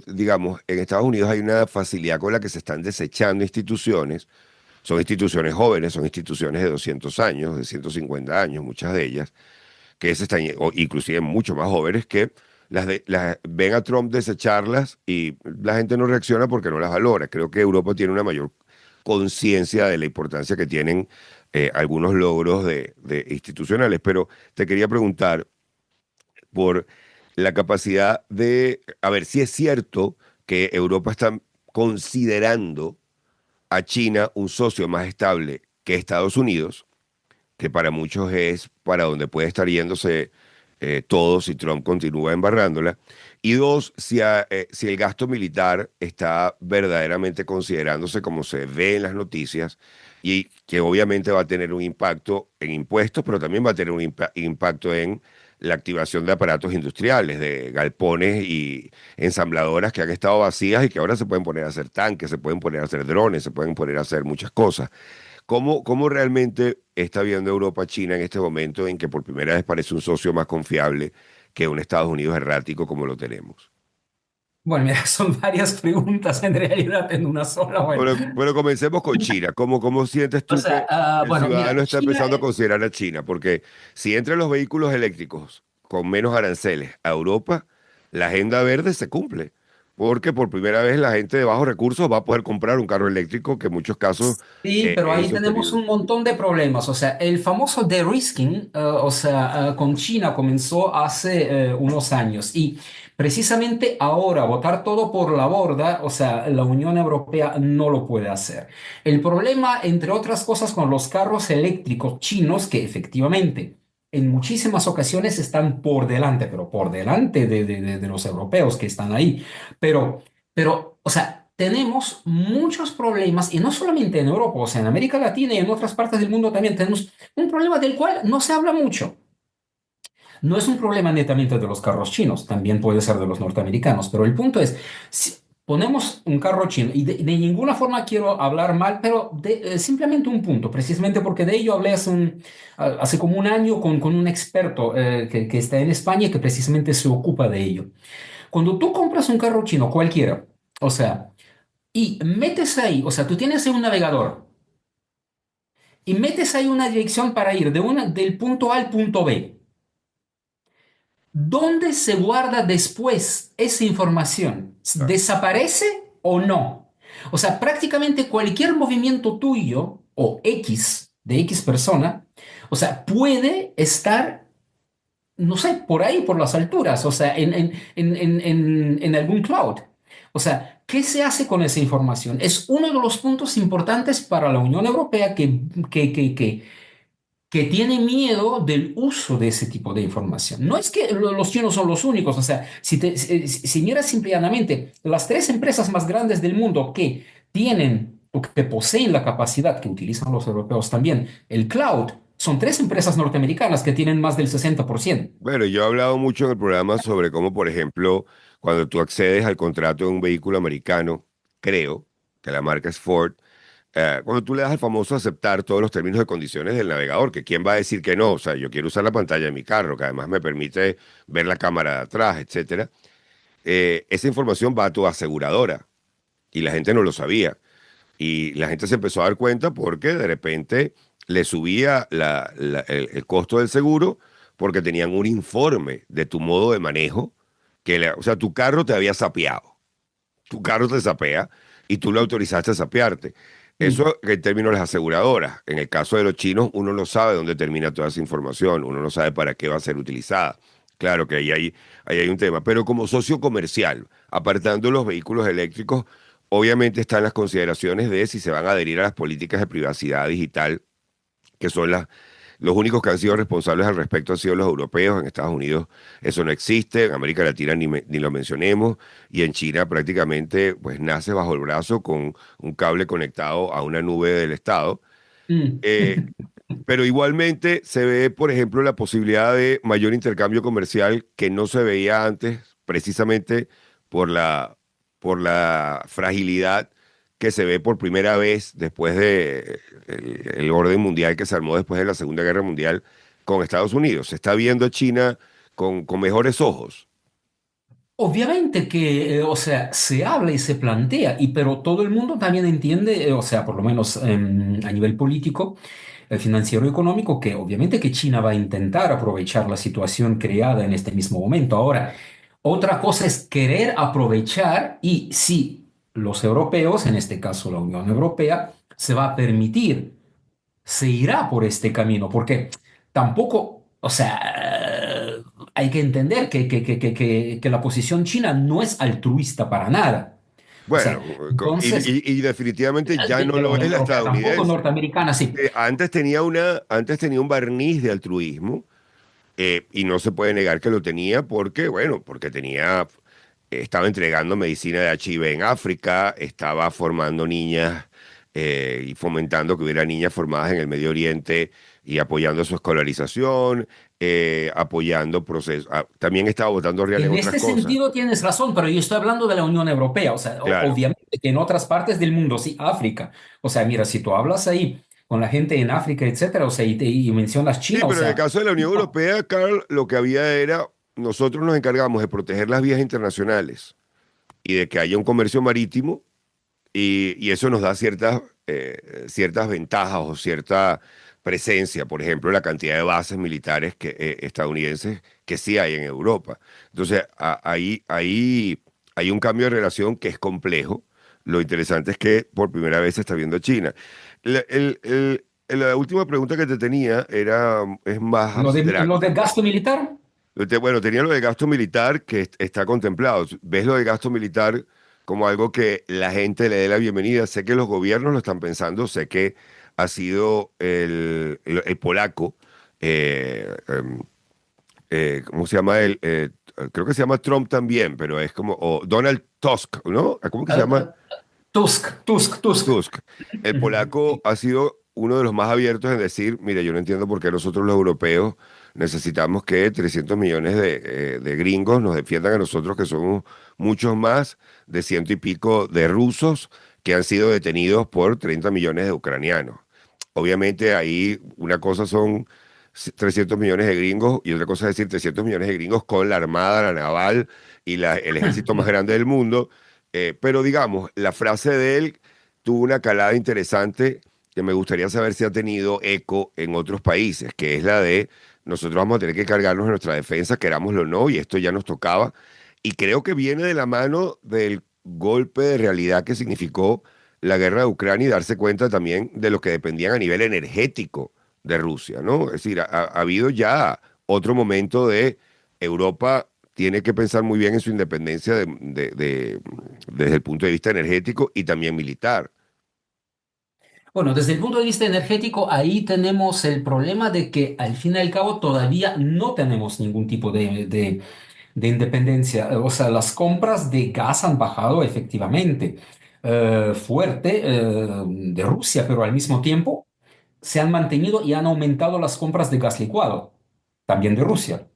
digamos, en Estados Unidos hay una facilidad con la que se están desechando instituciones. Son instituciones jóvenes, son instituciones de 200 años, de 150 años, muchas de ellas, que se están, o inclusive mucho más jóvenes, que las ven a Trump desecharlas y la gente no reacciona porque no las valora. Creo que Europa tiene una mayor conciencia de la importancia que tienen algunos logros de institucionales. Pero te quería preguntar por la capacidad a ver si es cierto que Europa está considerando a China un socio más estable que Estados Unidos, que para muchos es para donde puede estar yéndose todo si Trump continúa embarrándola. Y dos, si el gasto militar está verdaderamente considerándose como se ve en las noticias y que obviamente va a tener un impacto en impuestos, pero también va a tener un impacto en la activación de aparatos industriales, de galpones y ensambladoras que han estado vacías y que ahora se pueden poner a hacer tanques, se pueden poner a hacer drones, se pueden poner a hacer muchas cosas. ¿Cómo realmente está viendo Europa a China en este momento en que por primera vez parece un socio más confiable que un Estados Unidos errático como lo tenemos? bueno, mira, son varias preguntas en realidad en una sola. Bueno, Pero comencemos con China. ¿Cómo sientes o tú sea, que el bueno, ciudadano mira, está China, empezando a considerar a China? Porque si entran los vehículos eléctricos con menos aranceles a Europa, la agenda verde se cumple. Porque por primera vez la gente de bajos recursos va a poder comprar un carro eléctrico que en muchos casos sí, pero es ahí tenemos sostenible. un montón de problemas. O sea, el famoso de-risking, o sea, con China comenzó hace unos años y precisamente ahora votar todo por la borda, o sea, la Unión Europea no lo puede hacer. El problema, entre otras cosas, con los carros eléctricos chinos, que efectivamente en muchísimas ocasiones están por delante, pero por delante de los europeos que están ahí. Pero, o sea, tenemos muchos problemas, y no solamente en Europa, o sea, en América Latina y en otras partes del mundo también tenemos un problema del cual no se habla mucho. No es un problema netamente de los carros chinos, también puede ser de los norteamericanos, pero el punto es, si ponemos un carro chino, y de ninguna forma quiero hablar mal, pero simplemente un punto, precisamente porque de ello hablé hace como un año con un experto que está en España y que precisamente se ocupa de ello. Cuando tú compras un carro chino cualquiera, o sea, y metes ahí, o sea, tú tienes ahí un navegador y metes ahí una dirección para ir del punto A al punto B. ¿Dónde se guarda después esa información? Claro. ¿Desaparece o no? O sea, prácticamente cualquier movimiento tuyo o X de X persona, o sea, puede estar, no sé, por ahí, por las alturas, o sea, en algún cloud. O sea, ¿qué se hace con esa información? Es uno de los puntos importantes para la Unión Europea que tiene miedo del uso de ese tipo de información. No es que los chinos son los únicos, o sea, si miras simplemente las tres empresas más grandes del mundo que tienen o que poseen la capacidad que utilizan los europeos también, el cloud, son tres empresas norteamericanas que tienen más del 60%. Bueno, yo he hablado mucho en el programa sobre cómo, por ejemplo, cuando tú accedes al contrato de un vehículo americano, creo que la marca es Ford, cuando tú le das al famoso aceptar todos los términos y condiciones del navegador, que quién va a decir que no, o sea, yo quiero usar la pantalla de mi carro, que además me permite ver la cámara de atrás, etcétera, esa información va a tu aseguradora y la gente no lo sabía. Y la gente se empezó a dar cuenta porque de repente le subía el costo del seguro porque tenían un informe de tu modo de manejo, o sea, tu carro te había sapeado, tu carro te sapea y tú lo autorizaste a sapearte. Mm. Eso en términos de las aseguradoras. En el caso de los chinos, uno no sabe dónde termina toda esa información, uno no sabe para qué va a ser utilizada. Claro que ahí hay un tema, pero como socio comercial, apartando los vehículos eléctricos, obviamente están las consideraciones de si se van a adherir a las políticas de privacidad digital, que son los únicos que han sido responsables al respecto han sido los europeos. En Estados Unidos eso no existe, en América Latina ni lo mencionemos, y en China prácticamente pues nace bajo el brazo con un cable conectado a una nube del Estado. Mm. Eh, pero igualmente se ve, por ejemplo, la posibilidad de mayor intercambio comercial que no se veía antes, precisamente por la fragilidad que se ve por primera vez después de el orden mundial que se armó después de la Segunda Guerra Mundial con Estados Unidos. Se está viendo a China con mejores ojos. Obviamente que, o sea, se habla y se plantea, pero todo el mundo también entiende, o sea, por lo menos a nivel político, financiero y económico, que obviamente que China va a intentar aprovechar la situación creada en este mismo momento. Ahora, otra cosa es querer aprovechar y si los europeos, en este caso la Unión Europea, se va a permitir, se irá por este camino, porque tampoco, o sea, hay que entender que la posición china no es altruista para nada. O sea, Bueno, entonces, y definitivamente ya no de la lo es Unión la Europea tampoco, estadounidense. norteamericana sí. Antes tenía un barniz de altruismo, y no se puede negar que lo tenía porque, bueno, porque estaba entregando medicina de HIV en África, estaba formando niñas, y fomentando que hubiera niñas formadas en el Medio Oriente y apoyando su escolarización, apoyando procesos. También estaba votando real en En otras este cosas. sentido tienes razón, pero yo estoy hablando de la Unión Europea, o sea, Claro. obviamente que en otras partes del mundo, sí, África, o sea, mira, si tú hablas ahí con la gente en África, etcétera, o sea, y mencionas Sí, China, o pero en el sea, caso de la Unión no, Europea, Carl, lo que había era, nosotros nos encargamos de proteger las vías internacionales y de que haya un comercio marítimo. Y eso nos da ciertas ventajas o cierta presencia, por ejemplo, la cantidad de bases militares estadounidenses que sí hay en Europa. Entonces, ahí hay un cambio de relación que es complejo. Lo interesante es que por primera vez se está viendo China. La última pregunta que te tenía es más lo de abstracta. gasto militar. Bueno, tenía lo de gasto militar que está contemplado. ¿Ves lo de gasto militar como algo que la gente le dé la bienvenida? Sé que los gobiernos lo están pensando, sé que ha sido el polaco, em, ¿cómo se llama él? Creo que se llama Trump también, pero es como, o Donald Tusk, ¿no? ¿Cómo que se Ah, llama? Tusk. Tusk. El polaco ha sido uno de los más abiertos en decir, mire, yo no entiendo por qué nosotros los europeos necesitamos que 300 millones de gringos nos defiendan a nosotros, que somos muchos más de ciento y pico de rusos que han sido detenidos por 30 millones de ucranianos. Obviamente ahí una cosa son 300 millones de gringos y otra cosa es decir 300 millones de gringos con la armada, la naval y el ejército más grande del mundo. Pero digamos, la frase de él tuvo una calada interesante que me gustaría saber si ha tenido eco en otros países, que es la de nosotros vamos a tener que cargarnos de nuestra defensa, querámoslo o no, y esto ya nos tocaba. Y creo que viene de la mano del golpe de realidad que significó la guerra de Ucrania y darse cuenta también de lo que dependían a nivel energético de Rusia, ¿no? Es decir, ha habido ya otro momento de Europa tiene que pensar muy bien en su independencia desde el punto de vista energético y también militar. Bueno, desde el punto de vista energético, ahí tenemos el problema de que al fin y al cabo todavía no tenemos ningún tipo de independencia. O sea, las compras de gas han bajado efectivamente fuerte de Rusia, pero al mismo tiempo se han mantenido y han aumentado las compras de gas licuado, también de Rusia.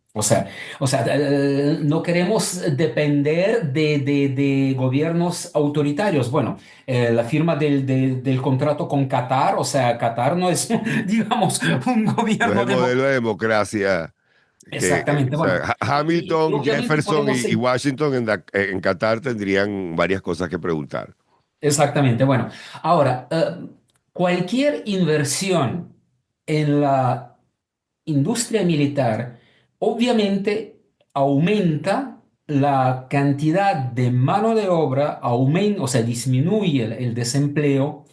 No queremos depender de gobiernos autoritarios. Bueno, la firma del contrato con Qatar, o sea, Qatar no es, digamos, un No es gobierno el modelo democrático. de democracia Exactamente, o sea, bueno, y Hamilton, obviamente Jefferson podemos... y Washington en Qatar tendrían varias cosas que preguntar. Exactamente. Bueno, ahora, cualquier inversión en la industria militar obviamente aumenta la cantidad de mano de obra, aumenta, o sea, disminuye el desempleo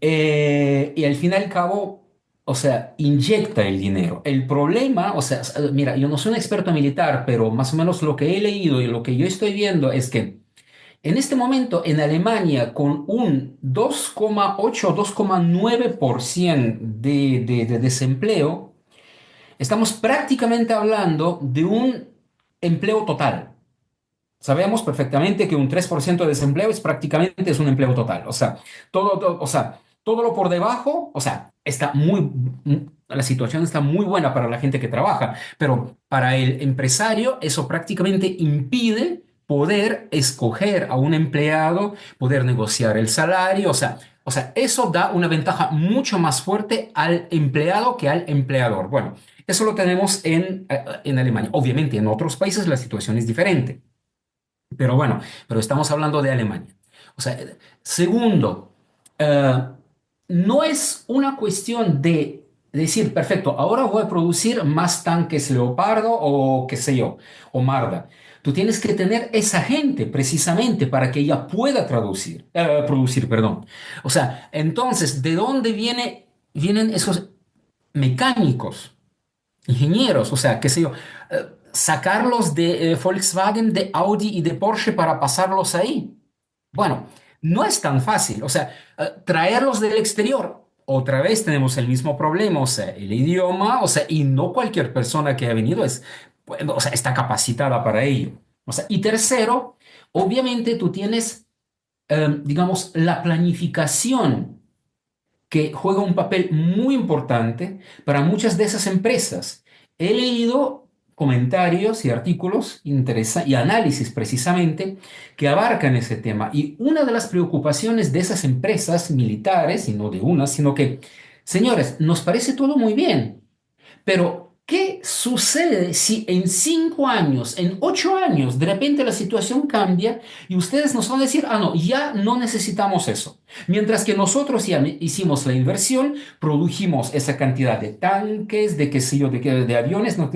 y al fin y al cabo, o sea, inyecta el dinero. El problema, o sea, mira, yo no soy un experto militar, pero más o menos lo que he leído y lo que yo estoy viendo es que en este momento, en Alemania, con un 2,8 o 2,9% de desempleo, estamos prácticamente hablando de un empleo total. Sabemos perfectamente que un 3% de desempleo es prácticamente es un empleo total. O sea, o sea, todo lo por debajo, o sea, la situación está muy buena para la gente que trabaja, pero para el empresario eso prácticamente impide poder escoger a un empleado, poder negociar el salario, o sea, eso da una ventaja mucho más fuerte al empleado que al empleador. Bueno, eso lo tenemos en Alemania. Obviamente, en otros países la situación es diferente. Pero bueno, pero estamos hablando de Alemania. O sea, segundo, eh, no es una cuestión de decir, perfecto, ahora voy a producir más tanques Leopardo o qué sé yo, o Marder. Tú tienes que tener esa gente precisamente para que ella pueda producir, perdón. O sea, entonces, ¿de dónde vienen esos mecánicos? Ingenieros, o sea, qué sé yo, sacarlos de Volkswagen, de Audi y de Porsche para pasarlos ahí. Bueno, no es tan fácil, o sea, traerlos del exterior. Otra vez tenemos el mismo problema, o sea, el idioma, o sea, y no cualquier persona que ha venido bueno, o sea, está capacitada para ello. O sea, y tercero, obviamente tú tienes, digamos, la planificación que juega un papel muy importante para muchas de esas empresas. He leído comentarios y artículos y análisis precisamente que abarcan ese tema. Y una de las preocupaciones de esas empresas militares, y no de una, sino que, señores, nos parece todo muy bien, pero, ¿qué sucede si en 5 años, en 8 años, de repente la situación cambia y ustedes nos van a decir, ah, no, ya no necesitamos eso? Mientras que nosotros ya hicimos la inversión, produjimos esa cantidad de tanques, de qué sé yo, de aviones, ¿no?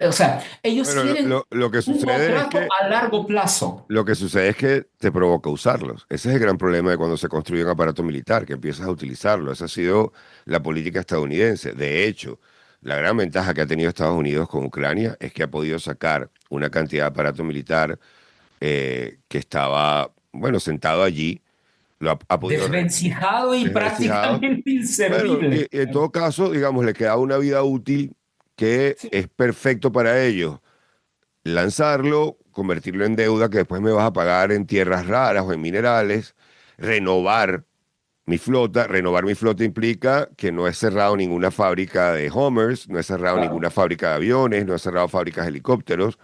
O sea, ellos Bueno, quieren lo que un sucede es contrato que a largo plazo. lo que sucede es que te provoca usarlos. Ese es el gran problema de cuando se construye un aparato militar, que empiezas a utilizarlo. Esa ha sido la política estadounidense. De hecho, la gran ventaja que ha tenido Estados Unidos con Ucrania es que ha podido sacar una cantidad de aparato militar que estaba, bueno, sentado allí, ha podido Desvencijado y desvencijado. prácticamente Bueno, inservible. y en todo caso, digamos, le queda una vida útil que Sí, es perfecto para ellos lanzarlo, convertirlo en deuda que después me vas a pagar en tierras raras o en minerales, renovar mi flota. Renovar mi flota implica que no he cerrado ninguna fábrica de Hummers, no he cerrado claro. ninguna fábrica de aviones, no he cerrado fábricas de helicópteros.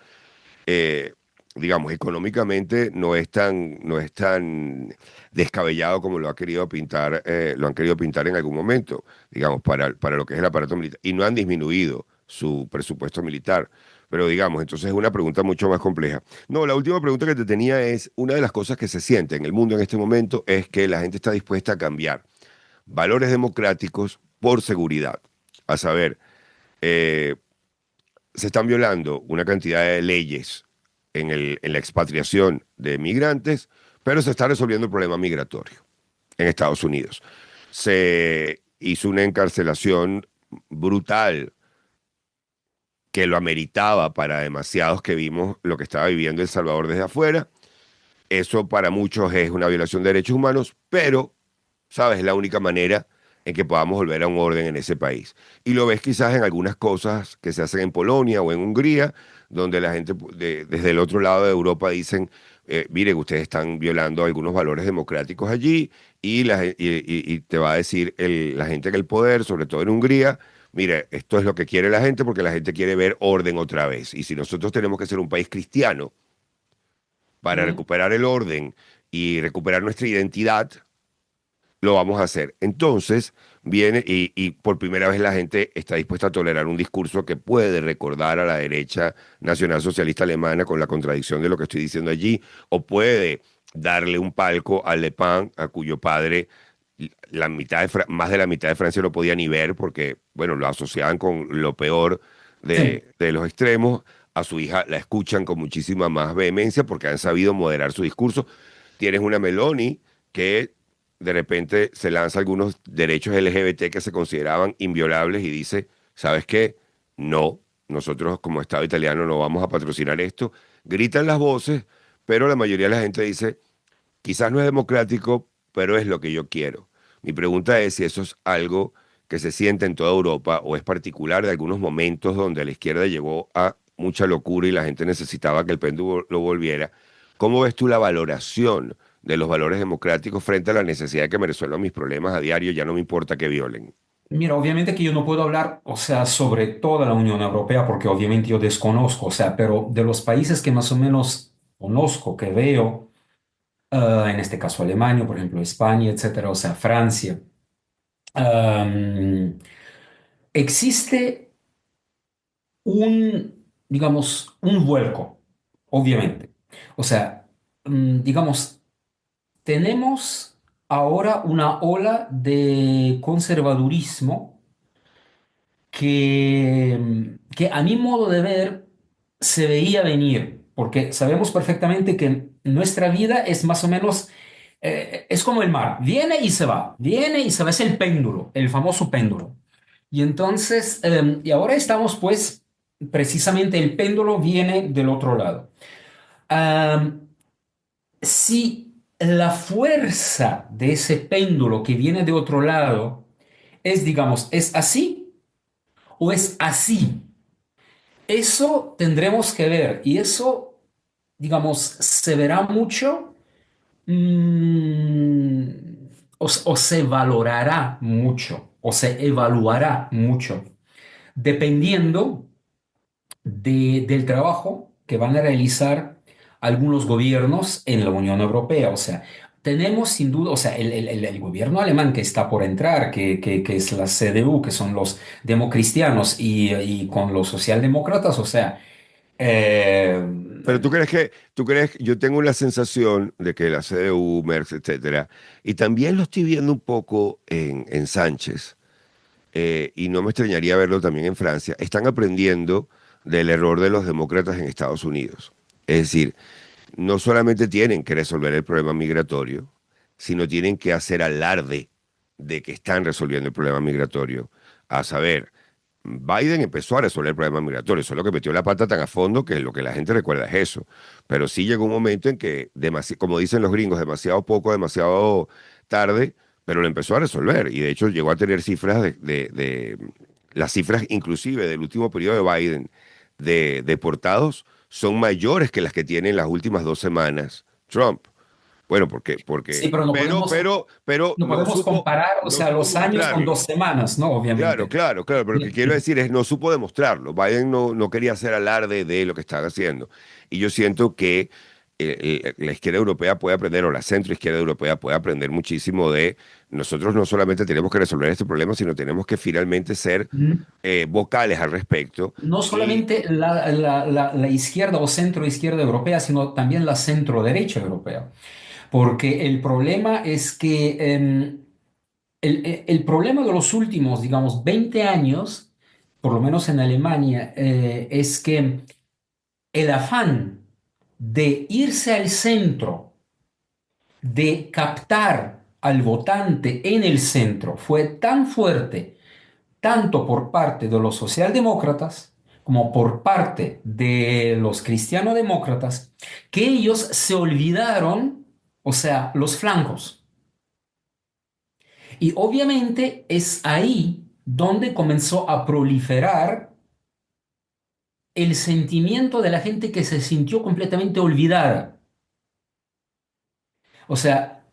Eh, digamos, económicamente no es tan descabellado como lo han querido pintar en algún momento, digamos, para lo que es el aparato militar. Y no han disminuido su presupuesto militar. Pero digamos, entonces es una pregunta mucho más compleja. No, la última pregunta que te tenía es, una de las cosas que se siente en el mundo en este momento es que la gente está dispuesta a cambiar. valores democráticos por seguridad. A saber, eh, se están violando una cantidad de leyes en la expatriación de migrantes, pero se está resolviendo el problema migratorio en Estados Unidos. Se hizo una encarcelación brutal que lo ameritaba para demasiados que vimos lo que estaba viviendo El Salvador desde afuera. Eso para muchos es una violación de derechos humanos, pero, ¿sabes? Es la única manera en que podamos volver a un orden en ese país. Y lo ves quizás en algunas cosas que se hacen en Polonia o en Hungría, donde la gente desde el otro lado de Europa dicen, mire, ustedes están violando algunos valores democráticos allí, y te va a decir la gente en el poder, sobre todo en Hungría, mire, esto es lo que quiere la gente porque la gente quiere ver orden otra vez. Y si nosotros tenemos que ser un país cristiano para Mm. recuperar el orden y recuperar nuestra identidad, lo vamos a hacer. Entonces, viene y por primera vez la gente está dispuesta a tolerar un discurso que puede recordar a la derecha nacionalsocialista alemana con la contradicción de lo que estoy diciendo allí, o puede darle un palco a Le Pen, a cuyo padre más de la mitad de Francia no podía ni ver porque, bueno, lo asociaban con lo peor Sí. de los extremos. A su hija la escuchan con muchísima más vehemencia porque han sabido moderar su discurso. Tienes una Meloni que de repente se lanza algunos derechos LGBT que se consideraban inviolables y dice, ¿sabes qué? No, nosotros como Estado italiano no vamos a patrocinar esto. Gritan las voces, pero la mayoría de la gente dice, quizás no es democrático, pero es lo que yo quiero. Mi pregunta es si eso es algo que se siente en toda Europa o es particular de algunos momentos donde la izquierda llegó a mucha locura y la gente necesitaba que el péndulo lo volviera. ¿Cómo ves tú la valoración de los valores democráticos frente a la necesidad de que me resuelvan mis problemas a diario? Ya no me importa que violen. Mira, obviamente que yo no puedo hablar, o sea, sobre toda la Unión Europea, porque obviamente yo desconozco, o sea, pero de los países que más o menos conozco, que veo, en este caso Alemania, por ejemplo, España, etcétera, o sea, Francia, existe digamos, un vuelco, obviamente. O sea, digamos, tenemos ahora una ola de conservadurismo que a mi modo de ver se veía venir, porque sabemos perfectamente que nuestra vida es más o menos, es como el mar, viene y se va, es el péndulo, el famoso péndulo. Y entonces, y ahora estamos pues, precisamente el péndulo viene del otro lado. Am, si la fuerza de ese péndulo que viene de otro lado es, digamos, es así o es así, eso tendremos que ver y eso, digamos, se verá mucho, mm, o se valorará mucho o se evaluará mucho, dependiendo del trabajo que van a realizar algunos gobiernos en la Unión Europea. O sea, tenemos sin duda, o sea, el gobierno alemán que está por entrar, que es la CDU, que son los democristianos, y con los socialdemócratas, o sea, eh, Pero yo tengo la sensación de que la CDU, Merck, etcétera, y también lo estoy viendo un poco en Sánchez, y no me extrañaría verlo también en Francia, están aprendiendo del error de los demócratas en Estados Unidos. Es decir, no solamente tienen que resolver el problema migratorio, sino tienen que hacer alarde de que están resolviendo el problema migratorio. A saber, Biden empezó a resolver el problema migratorio, solo que metió la pata tan a fondo que lo que la gente recuerda es eso. Pero sí llegó un momento en que, como dicen los gringos, demasiado poco, demasiado tarde, pero lo empezó a resolver. Y de hecho llegó a tener cifras las cifras inclusive del último periodo de Biden de deportados son mayores que las que tiene en las últimas 2 semanas Trump. Bueno, sí, pero pero no podemos comparar, o no sea, supo los años con mostrarlo. 2 semanas, ¿no? Claro, Obviamente. claro, claro, pero lo que quiero decir es, no supo demostrarlo. Biden no quería hacer alarde de lo que estaba haciendo. Y yo siento que la izquierda europea puede aprender, o la centro izquierda europea puede aprender muchísimo de nosotros no solamente tenemos que resolver este problema, sino tenemos que finalmente ser Mm. vocales al respecto. No Y, solamente la izquierda o centro izquierda europea, sino también la centro derecha europea. Porque el problema es que el problema de los últimos, digamos, 20 años, por lo menos en Alemania, es que el afán de irse al centro, de captar al votante en el centro, fue tan fuerte, tanto por parte de los socialdemócratas como por parte de los cristianodemócratas, que ellos se olvidaron, o sea, los flancos. Y obviamente es ahí donde comenzó a proliferar el sentimiento de la gente que se sintió completamente olvidada. O sea,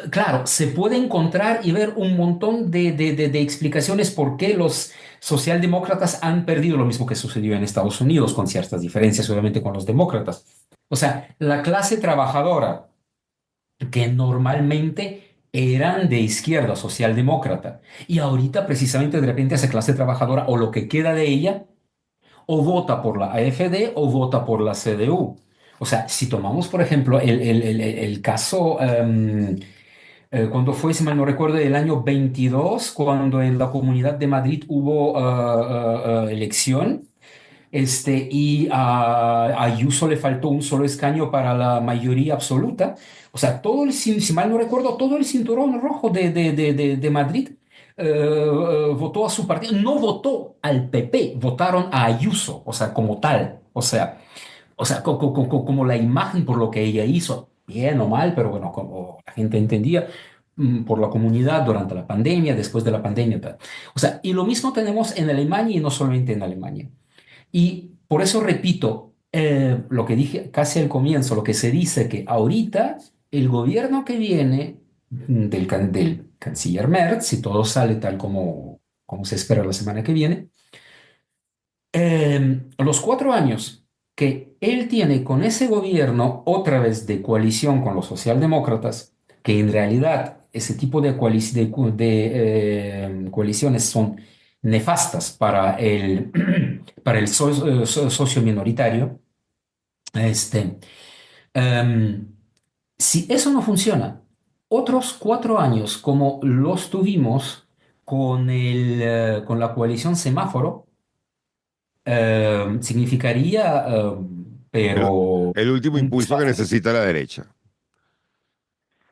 claro, se puede encontrar y ver un montón de explicaciones por qué los socialdemócratas han perdido lo mismo que sucedió en Estados Unidos, con ciertas diferencias obviamente con los demócratas. O sea, la clase trabajadora, que normalmente eran de izquierda, socialdemócrata, y ahorita precisamente de repente esa clase trabajadora o lo que queda de ella o vota por la AfD o vota por la CDU. O sea, si tomamos, por ejemplo, el caso, cuando fue, si mal no recuerdo, el año 22, cuando en la Comunidad de Madrid hubo elección, y a Ayuso le faltó un solo escaño para la mayoría absoluta. O sea, si mal no recuerdo, todo el cinturón rojo de Madrid votó a su partido. No votó al PP, votaron a Ayuso, o sea, como tal. O sea, como la imagen por lo que ella hizo, bien o mal, pero bueno, como la gente entendía, por la comunidad durante la pandemia, después de la pandemia, tal. O sea, y lo mismo tenemos en Alemania y no solamente en Alemania. Y por eso repito lo que dije casi al comienzo, lo que se dice que ahorita el gobierno que viene del canciller Merz, si todo sale tal como se espera la semana que viene, los 4 años que él tiene con ese gobierno, otra vez de coalición con los socialdemócratas, que en realidad ese tipo de coaliciones son nefastas para el socio minoritario, este, em, si eso no funciona, otros 4 años como los tuvimos con la coalición semáforo, significaría, El, pero el último un impulso que desastre. necesita la derecha.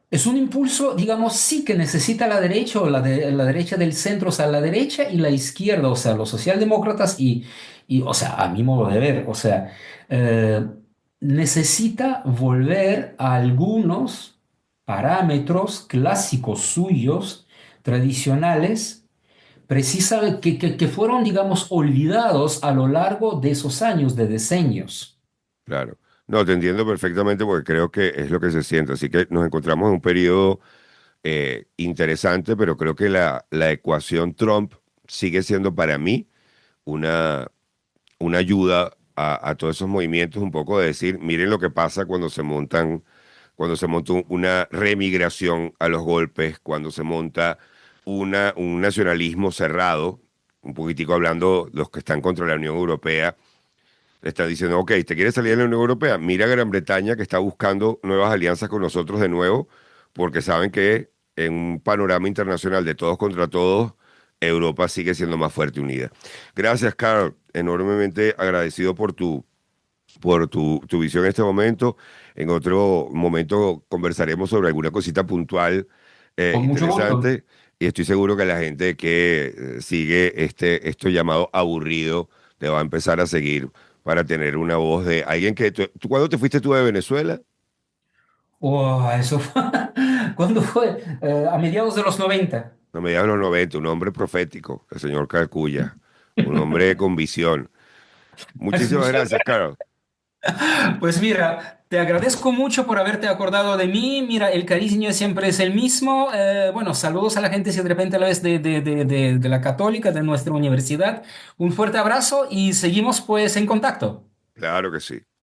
Es un impulso, digamos, sí que necesita la derecha o la derecha del centro, o sea, la derecha y la izquierda, o sea, los socialdemócratas o sea, a mi modo de ver, o sea, eh, necesita volver a algunos parámetros clásicos suyos, tradicionales, que fueron, digamos, olvidados a lo largo de esos años, de decenios. Claro. No, te entiendo perfectamente porque creo que es lo que se siente. Así que nos encontramos en un periodo interesante, pero creo que la ecuación Trump sigue siendo para mí una, una ayuda a todos esos movimientos, un poco de decir, miren lo que pasa cuando se monta una remigración a los golpes, cuando se monta un nacionalismo cerrado, un poquitico hablando los que están contra la Unión Europea, le están diciendo, ok, ¿te quieres salir de la Unión Europea? Mira a Gran Bretaña que está buscando nuevas alianzas con nosotros de nuevo, porque saben que en un panorama internacional de todos contra todos, Europa sigue siendo más fuerte y unida. Gracias, Carl. Enormemente agradecido por tu visión en este momento. En otro momento conversaremos sobre alguna cosita puntual Con mucho gusto. interesante y estoy seguro que la gente que sigue esto llamado aburrido te va a empezar a seguir para tener una voz de alguien que... ¿Cuándo te fuiste tú de Venezuela? Oh, eso fue, ¿cuándo fue? A mediados de los 90. A mediados de los 90, un hombre profético, el señor Calcuya, un hombre con visión. Muchísimas gracias, Carl. Pues mira, te agradezco mucho por haberte acordado de mí. Mira, el cariño siempre es el mismo. Bueno, saludos a la gente si de repente la ves de la Católica, de nuestra universidad. Un fuerte abrazo y seguimos pues en contacto. Claro que sí.